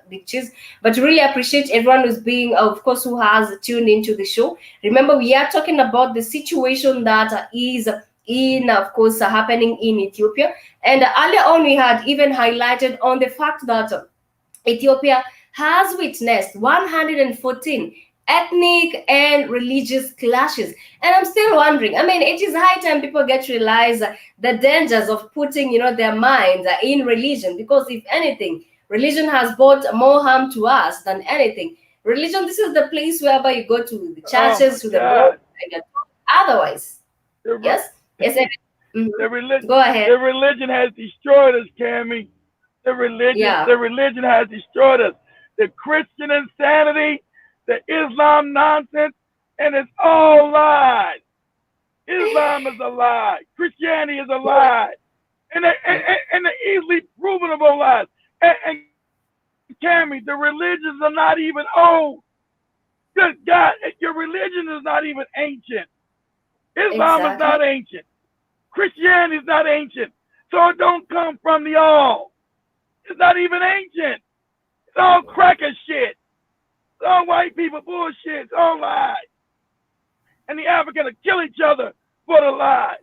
Big Cheese. But really appreciate everyone who's being, of course, who has tuned into the show. Remember, we are talking about the situation that is in, of course, happening in Ethiopia. And earlier on, we had even highlighted on the fact that Ethiopia has witnessed 114 ethnic and religious clashes. And I'm still wondering, I mean, it is high time people get to realize the dangers of putting, their minds in religion, because if anything, religion has brought more harm to us than anything. Religion, this is the place whereby you go to the Oh my churches, to the mosque, God. and you're taught otherwise. The, Yes? Yes, mhm. the religion, Go ahead. the religion has destroyed us, Cammy. Yeah. The religion has destroyed us. The Christian insanity, the Islam nonsense, and it's all lies. Islam is a lie. Christianity is a lie. And they're easily provenable lies. And Cammy, the religions are not even old. Good God, your religion is not even ancient. Islam is Exactly. not ancient. Christianity is not ancient. So it don't come from the all. It's not even ancient. It's all cracker shit. It's all white people bullshit. It's all lies. And the Africans will kill each other for the lies.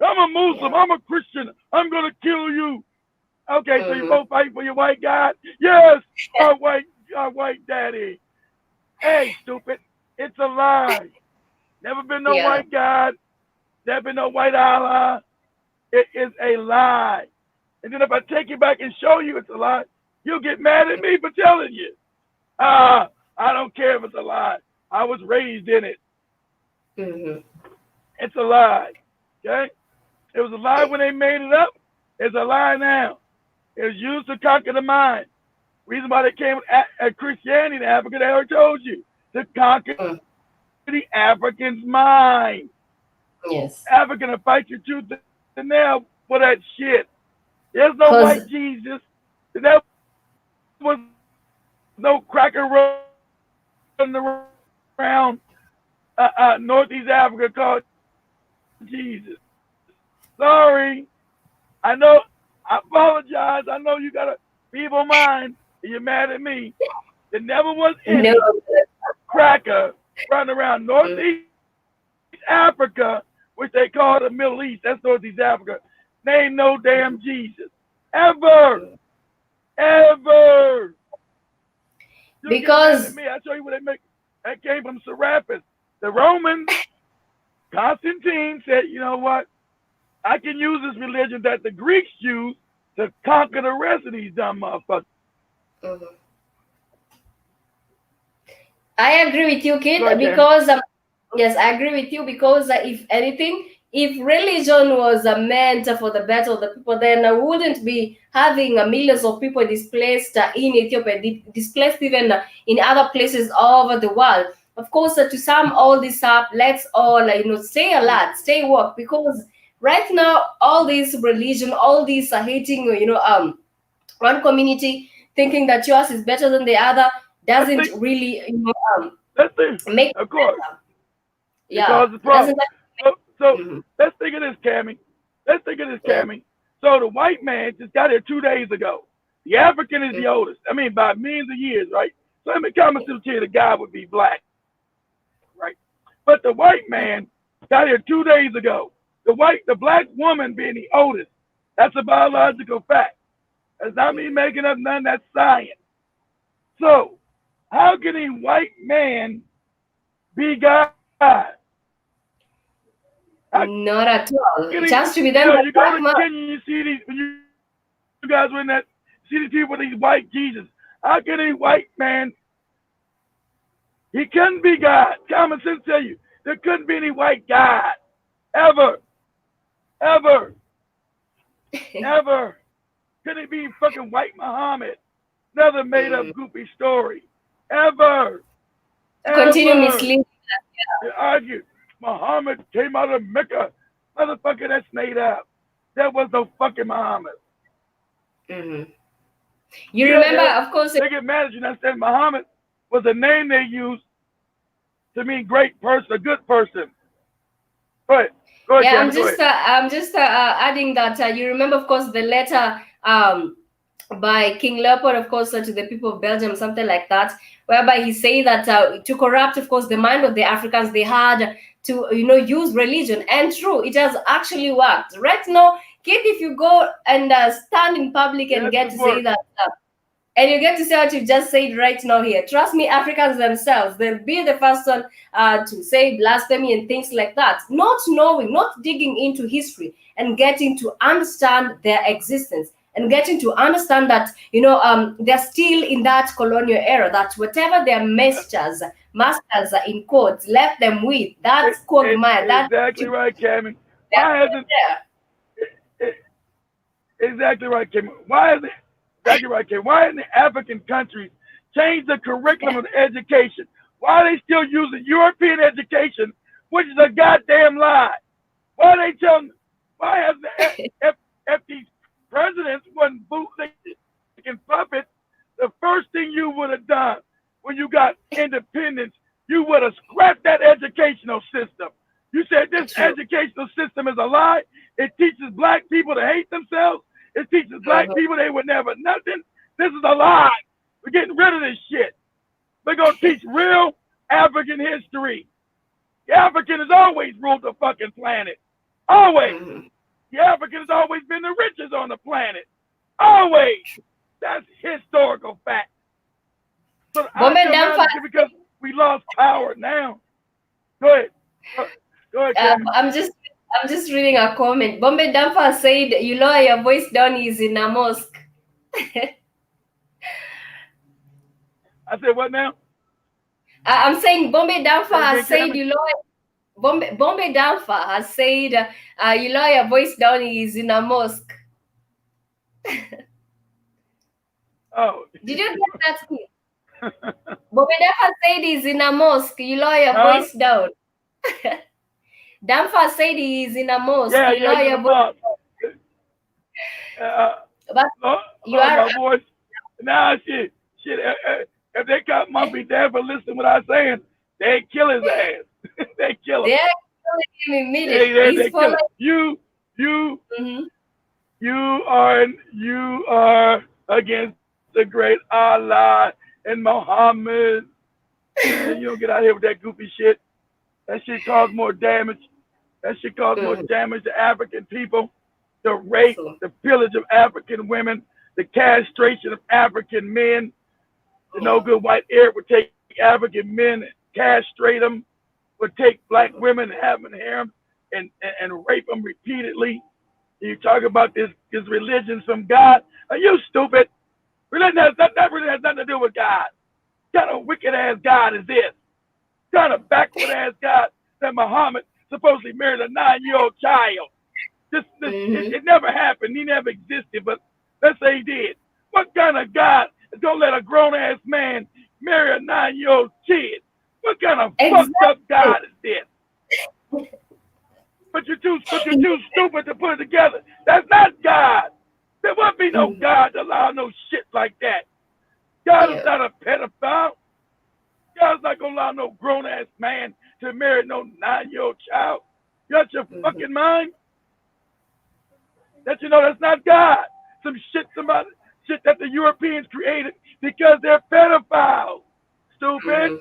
I'm a Muslim. Yeah. I'm a Christian. I'm gonna kill you. Okay, so you Mhm. both fight for your white God? Yes, our white daddy. Hey, stupid. It's a lie. Never been no Yeah. white God. Never been no white Allah. It is a lie. And then if I take you back and show you it's a lie, you'll get mad at me for telling you. I don't care if it's a lie. I was raised in it. Mhm. It's a lie. Okay? It was a lie when they made it up. It's a lie now. It was used to conquer the mind. Reason why they came at Christianity in Africa, they already told you, to conquer Mm. the African's mind. Yes. African will fight you tooth and nail for that shit. There's no Because white Jesus. There was no cracker running around Northeast Africa called Jesus. Sorry. I know. I apologize. I know you got a feeble mind and you're mad at me. There never was no. any cracker running around Northeast Africa, which they call the Middle East. That's Northeast Africa. Name no damn Jesus. Ever. Ever. You'll get mad at Because me. I show you where they make that came from Serapis. The Romans, Constantine said, you know what? I can use this religion that the Greeks used to conquer the rest of these dumb motherfuckers. mhm. I agree with you, Go kid, ahead, Cam. because yes, I agree with you because if anything, if religion was meant for the better of the people, then I wouldn't be having millions of people displaced in Ethiopia, displaced even in other places all over the world. Of course, to sum all this up, let's all stay alert, stay woke, because right now all this religion, all this hating, one community thinking that yours is better than the other Let's doesn't think. really Let's think. make Of course, better. because Yeah, the problem. doesn't So mhm. let's think of this, Cammy. Let's think of this, Yeah. Cammy. So the white man just got here 2 days ago. The African is the Mhm. oldest. I mean, by millions of years, right? So let me come to you, the guy would be black, right? But the white man got here 2 days ago. The black woman being the oldest. That's a biological fact. That's not me making up none. That's science. So how can a white man be God? How Not at all. can It he? has to be done by You go black to man. Kenya, you see these. When you guys were in that, see these people with these white Jesus. How can a white man? He couldn't be God. Common sense tell you there couldn't be any white God ever, ever, ever. Could it be fucking white Muhammad? Another made up Mm. goofy story. Ever, To continue ever. misleading. They argue Muhammad came out of Mecca. Motherfucker, that's made up. There was no fucking Muhammad. Mhm. You Yeah, remember, of course. they get mad at you. Understand? Muhammad was a name they used to mean great person, a good person. Go ahead. Go ahead, Yeah, Cammy. Go ahead. I'm just adding that you remember, of course, the letter by King Leopold, of course, to the people of Belgium, something like that, whereby he say that to corrupt, of course, the mind of the Africans, they had to, use religion, and true, it has actually worked. Right now, kid, if you go and stand in public and Yes, get it to say worked. that. And you get to say what you just said right now here. Trust me, Africans themselves, they'll be the first one to say blasphemy and things like that. Not knowing, not digging into history and getting to understand their existence. and getting to understand that, they're still in that colonial era, that whatever their masters in quotes left them with, that's quagmire, that Exactly right, Cammy. they're Why still hasn't exactly right, Cammy? Why is it exactly right, Cammy? Why in the African countries change the curriculum of education? Why are they still using European education, which is a goddamn lie? Why are they telling? Why has if these presidents wasn't bootlicking puppets, the first thing you would have done when you got independence, you would have scrapped that educational system. You said this true. educational system is a lie. It teaches black people to hate themselves. It teaches black people they would never nothing. This is a lie. We're getting rid of this shit. We're gonna teach real African history. The African has always ruled the fucking planet. Always. The African has always been the richest on the planet. Always. That's historical fact. So I feel mad because we lost power now. Go ahead. Go ahead, Kevin. I'm just reading a comment. Bombay Dampa said, "You lower your voice down is in a mosque." I said what now? I'm saying Bombay Dampa has said you lower. Bombay Dampa has said you lower your voice down is in a mosque. Oh. Did you get that? Bombay Dampa said he's in a mosque. You lower your voice down. Dampa said he's in a mosque. Yeah, you lower your voice down. But you are my voice. Nah, shit. If they caught Mumpy Dampa listening what I'm saying, they'd kill his ass. They kill him. They're killing him immediately. They kill him. You are against the great Allah and Muhammad. And you don't get out here with that goofy shit. That shit caused more damage. That shit caused more damage to African people. The rape, the pillage of African women, the castration of African men. The no good white Arab would take African men and castrate them, would take black women and have them in harems and rape them repeatedly. You talk about this religion from God. Are you stupid? Religion that really has nothing to do with God. What kind of wicked ass God is this? What kind of backward ass God that Muhammad supposedly married a 9-year-old child? It never happened. He never existed, but let's say he did. What kind of God is gonna let a grown ass man marry a 9-year-old kid? What kind of fucked up God is this? But you're too stupid to put it together. That's not God. There won't be no God to allow no shit like that. God is not a pedophile. God's not gonna allow no grown ass man to marry no 9-year-old child. You got your fucking mind? That that's not God. Some shit that the Europeans created because they're pedophiles. Stupid.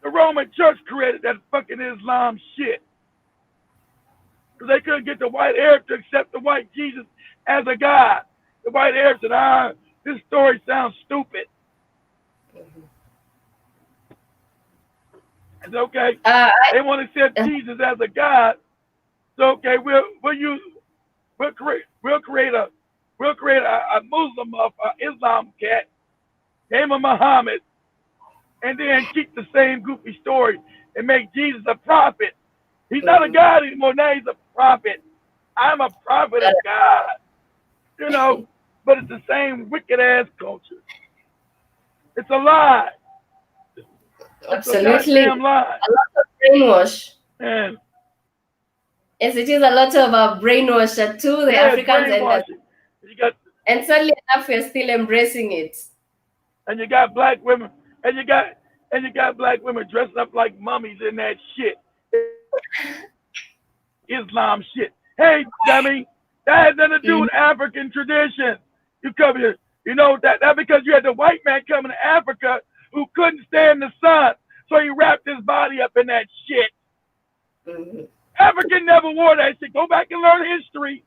The Roman Church created that fucking Islam shit. Because they couldn't get the white Arab to accept the white Jesus as a God. The white Arab said, this story sounds stupid. It's okay. They want to accept Jesus as a God. So okay, we'll create a Muslim of Islam cat, name him Muhammad, and then keep the same goofy story and make Jesus a prophet. He's not a God anymore. Now he's a prophet. I'm a prophet of God. But it's the same wicked ass culture. It's a lie. Absolutely. It's a lie. A lot of brainwash. And yes, it is a lot of brainwash to the Africans, and sadly enough, we're still embracing it. And you got black women, and you got black women dressing up like mummies in that shit, Islam shit. Hey, dummy, that has nothing to do with African tradition. You come here, that because you had the white man coming to Africa who couldn't stand the sun, so he wrapped his body up in that shit. African never wore that shit. Go back and learn history,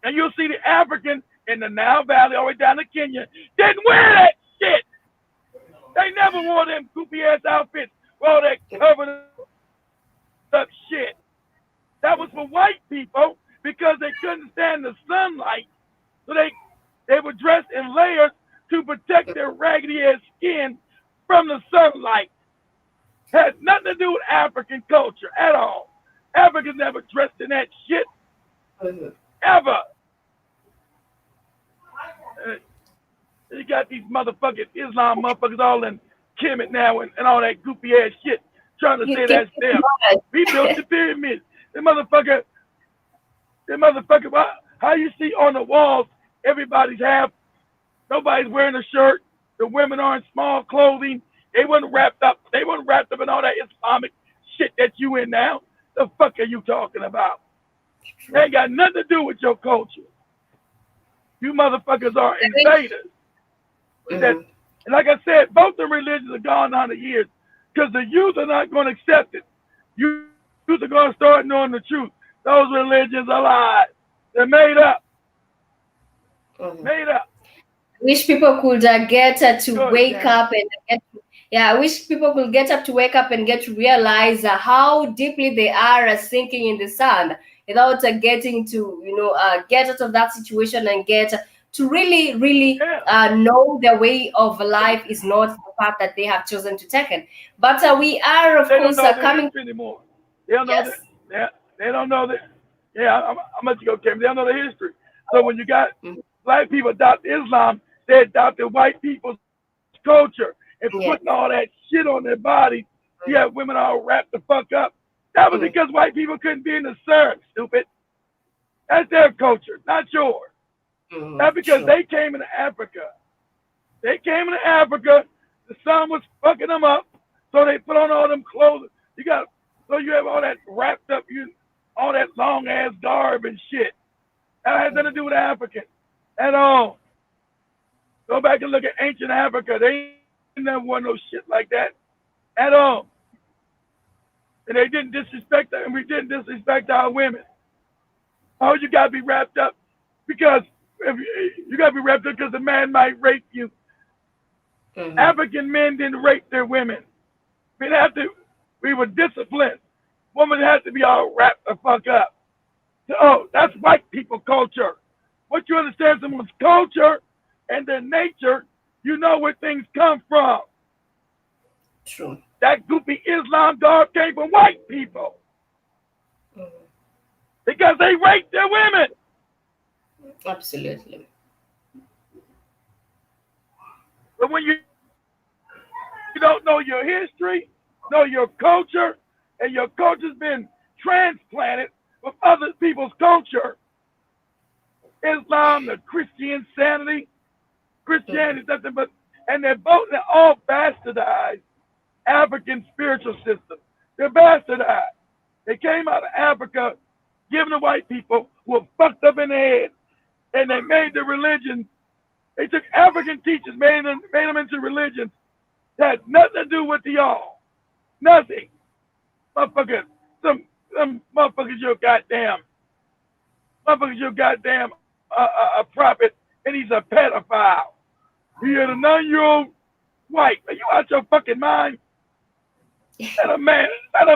and you'll see the African in the Nile Valley all the way down to Kenya didn't wear that shit. They never wore them goofy ass outfits with all that covered up shit. That was for white people because they couldn't stand the sunlight So they were dressed in layers to protect their raggedy ass skin from the sunlight. Had nothing to do with African culture at all. Africans never dressed in that shit ever. Uh, you got these motherfucking Islam motherfuckers all in Kemet now and all that goopy ass shit trying to You say keep that's them. We built the pyramids. The motherfucker, how you see on the walls, everybody's nobody's wearing a shirt. The women are in small clothing. They weren't wrapped up in all that Islamic shit that you in now. The fuck are you talking about? They ain't got nothing to do with your culture. You motherfuckers are invaders. And like I said, both the religions are gone 100 years because the youth are not going to accept it. Youth are going to start knowing the truth. Those religions are lies. They're made up. Made up. Wish people could get to wake Damn. up and I wish people could get up to wake up and get to realize how deeply they are sinking in the sand without getting to get out of that situation and get to really know their way of life is not the path that they have chosen to take it. But we are of They course don't know their coming. history anymore. They don't know Yes. that. They don't know that. Yeah, I'm let you go, Kevin. They don't know the history. So when you got black people adopt Islam, they adopted white people's culture and putting all that shit on their bodies. You have women all wrapped the fuck up. That was because white people couldn't be in the sun, stupid. That's their culture, not yours. That's because they came into Africa. They came into Africa. The sun was fucking them up, so they put on all them clothes. So you have all that wrapped up, all that long ass garb and shit. That has nothing to do with Africans at all. Go back and look at ancient Africa. They never wore no shit like that at all. And they didn't disrespect them, and we didn't disrespect our women. Oh, you gotta be wrapped up because the man might rape you. African men didn't rape their women. We were disciplined. Women had to be all wrapped the fuck up. So, that's white people culture. Once you understand someone's culture and their nature, you know where things come from. True. That goopy Islam dog came from white people. Because they raped their women. Absolutely. But when you don't know your history, know your culture, and your culture's been transplanted with other people's culture, Islam, the Christianity is nothing but, and they're all bastardized African spiritual system. They're bastardized. They came out of Africa, given to white people who were fucked up in the head, and they made the religion. They took African teachers, made them into religions that had nothing to do with y'all. Nothing. Motherfuckers, some motherfuckers, you're goddamn a prophet, and he's a pedophile. He had a 9-year-old white. Are you out your fucking mind? And a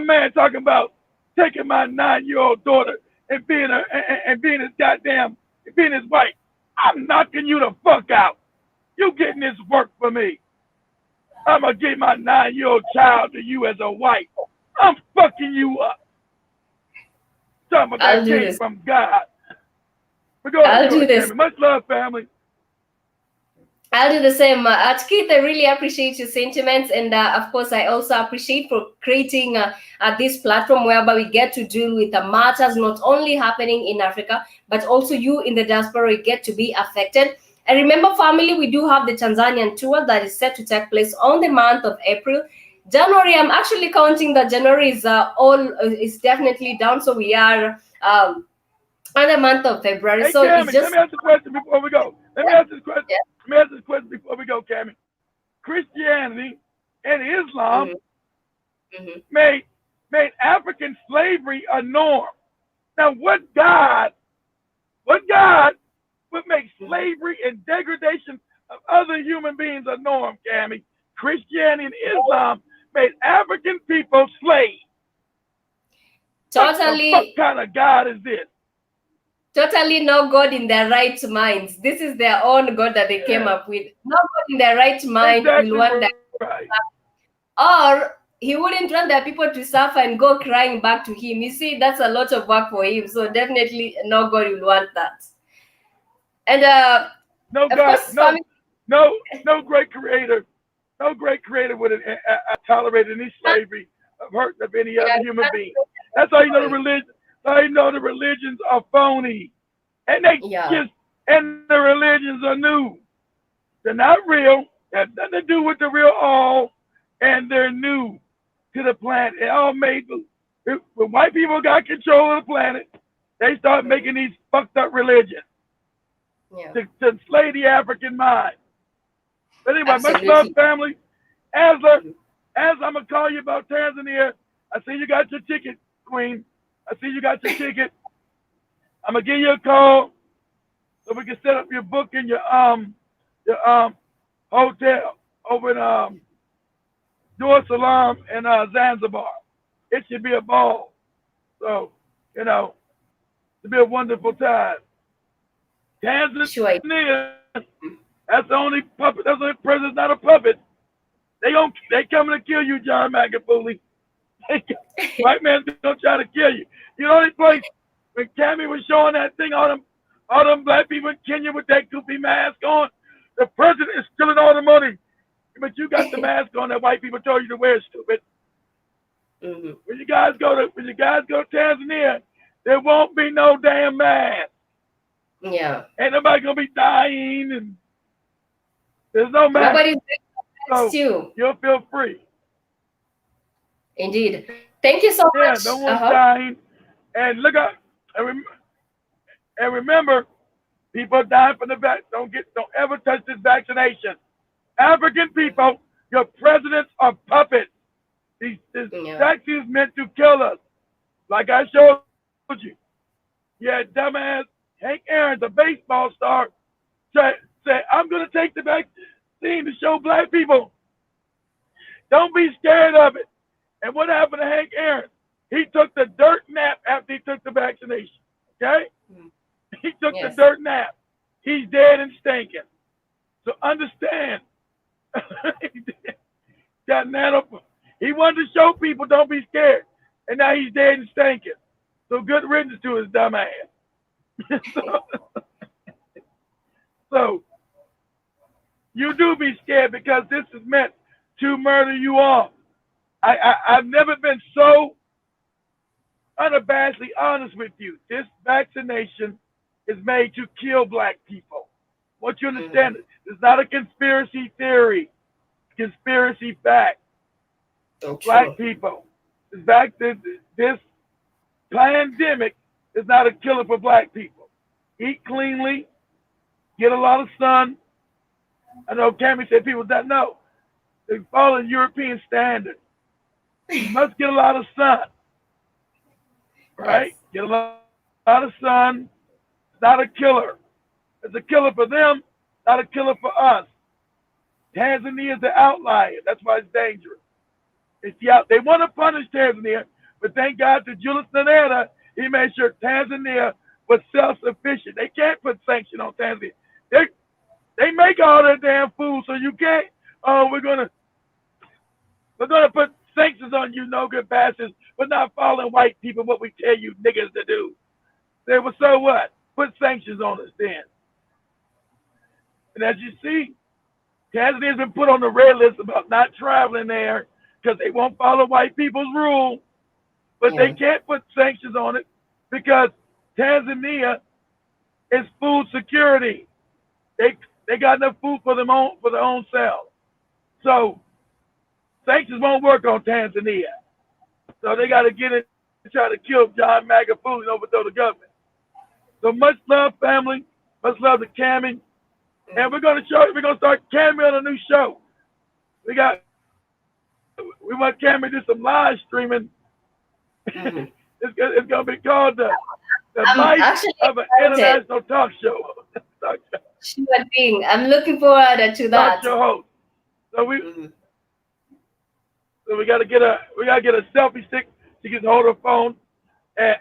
man talking about taking my 9-year-old daughter and being his wife. I'm knocking you the fuck out. You getting this work for me. I'm gonna give my 9-year-old child to you as a wife. I'm fucking you up. Talking about that came from God. I'll do this. Much love, family. I'll do the same. Keith, I really appreciate your sentiments. And of course, I also appreciate for creating this platform whereby we get to deal with the matters not only happening in Africa, but also you in the diaspora get to be affected. And remember, family, we do have the Tanzanian tour that is set to take place on the month of April. January, I'm actually counting that January is definitely down. So we are on the month of February. Hey, so Cammie, it's just... let me ask a question before we go. Let me ask this question before we go, Cammie. Christianity and Islam made African slavery a norm. Now, what God would make slavery and degradation of other human beings a norm, Cammie? Christianity and Islam made African people slaves. Totally. What kind of God is this? Totally no God in their right minds. This is their own God that they came Yeah, up with. No God in their right mind will exactly want that. right. Or he wouldn't want their people to suffer and go crying back to him. You see, that's a lot of work for him. So definitely no God will want that. And No of God, course, no, family. no, no great creator, no great creator would have tolerated any slavery of hurt of any Yeah, other human being. That's how you know the religion. That's how you know the religions are phony, and they yeah, just and the religions are new. They're not real. They have nothing to do with the real all, and they're new to the planet. It all made when white people got control of the planet, they started mhm, making these fucked up religions yeah, to enslave the African mind. But anyway, much love, absolutely. family. As Mhm. as I'm gonna call you about Tanzania, I see you got your ticket, Queen. I see you got your ticket. I'm gonna give you a call so we can set up your book in your hotel over in Dar es Salaam and Zanzibar. It should be a ball. So, you know, it'll be a wonderful time. Sure. Tanzania, that's the only puppet. That's the only president's not a puppet. They coming to kill you, John McAfee. White man's gonna try to kill you. You know, the only place when Cammy was showing that thing, all them black people in Kenya with that goofy mask on, the president is stealing all the money. But you got the mask on that white people told you to wear, stupid. Hmm. When you guys go to Tanzania, there won't be no damn mask. Yeah. Ain't nobody gonna be dying, and there's no mask, Nobody's against so you. you'll feel free. Indeed. Thank you so Yeah, no much. one's dying. And look up, and, and remember, people dying from the vaccine. Don't ever touch this vaccination. African people, your presidents are puppets. This Yeah. vaccine is meant to kill us. Like I showed you. You had dumbass Hank Aaron, the baseball star, say, I'm going to take the vaccine to show black people. Don't be scared of it. And what happened to Hank Aaron? He took the dirt nap after he took the vaccination. Okay? Mm. He took the Yes. dirt nap. He's dead and stinking. So understand. Got nano. He wanted to show people don't be scared. And now he's dead and stinking. So good riddance to his dumb ass. so, so you do be scared because this is meant to murder you all. I've never been so unabashedly honest with you. This vaccination is made to kill black people. What you Hmm. understand? It's not a conspiracy theory. Conspiracy fact. So Black true. people. This pandemic is not a killer for black people. Eat cleanly, get a lot of sun. I know Cammy said people don't know. They follow European standards. You must get a lot of sun, Yes. right? Get a lot of sun. It's not a killer. It's a killer for them, not a killer for us. Tanzania is the outlier. That's why it's dangerous. They want to punish Tanzania, but thank God to Julius Nyerere, he made sure Tanzania was self-sufficient. They can't put sanctions on Tanzania. They they make all that damn food, so you can't. Oh, we're gonna put sanctions on you, no good bastards, for not following white people what we tell you niggas to do. They were so what? Put sanctions on us then. And as you see, Tanzania's been put on the red list about not traveling there because they won't follow white people's rules. But they Yeah. can't put sanctions on it because Tanzania is food security. They got enough food for their own selves. So sanctions won't work on Tanzania. So they got to get in and try to kill John McAfee and overthrow the government. So much love, family. Much love to Cammy. And Mhm. we're gonna start Cammy on a new show. We want Cammy to do some live streaming. Mhm. It's gonna be called the life I'm actually of an excited. international talk show. Sure thing. I'm looking forward to talk that. show host. So Mhm. we gotta get a selfie stick. She can hold her phone and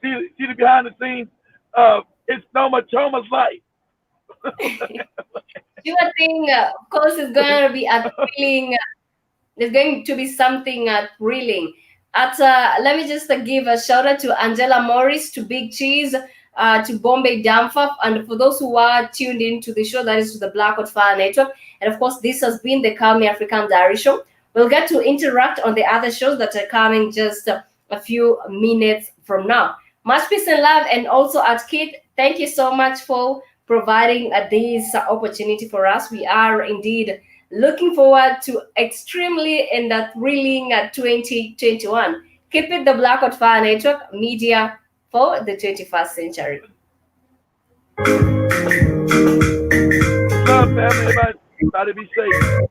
see the behind the scenes It's no Machoma's life. Sure thing. Of course, it's going to be a thrilling. There's going to be something thrilling. Let me just give a shout out to Angela Morris, to Big Cheese, to Bombay Damfaf, and for those who are tuned in to the show, that is to the Black Hot Fire Network. And of course, this has been the Call Me African Diary Show. We'll get to interact on the other shows that are coming just a few minutes from now. Much peace and love, and also at Kit, thank you so much for providing this opportunity for us. We are indeed looking forward to extremely and thrilling 2021. Keep it the Black Hot Fire Network, media for the 21st century. Love, family. Everybody be safe.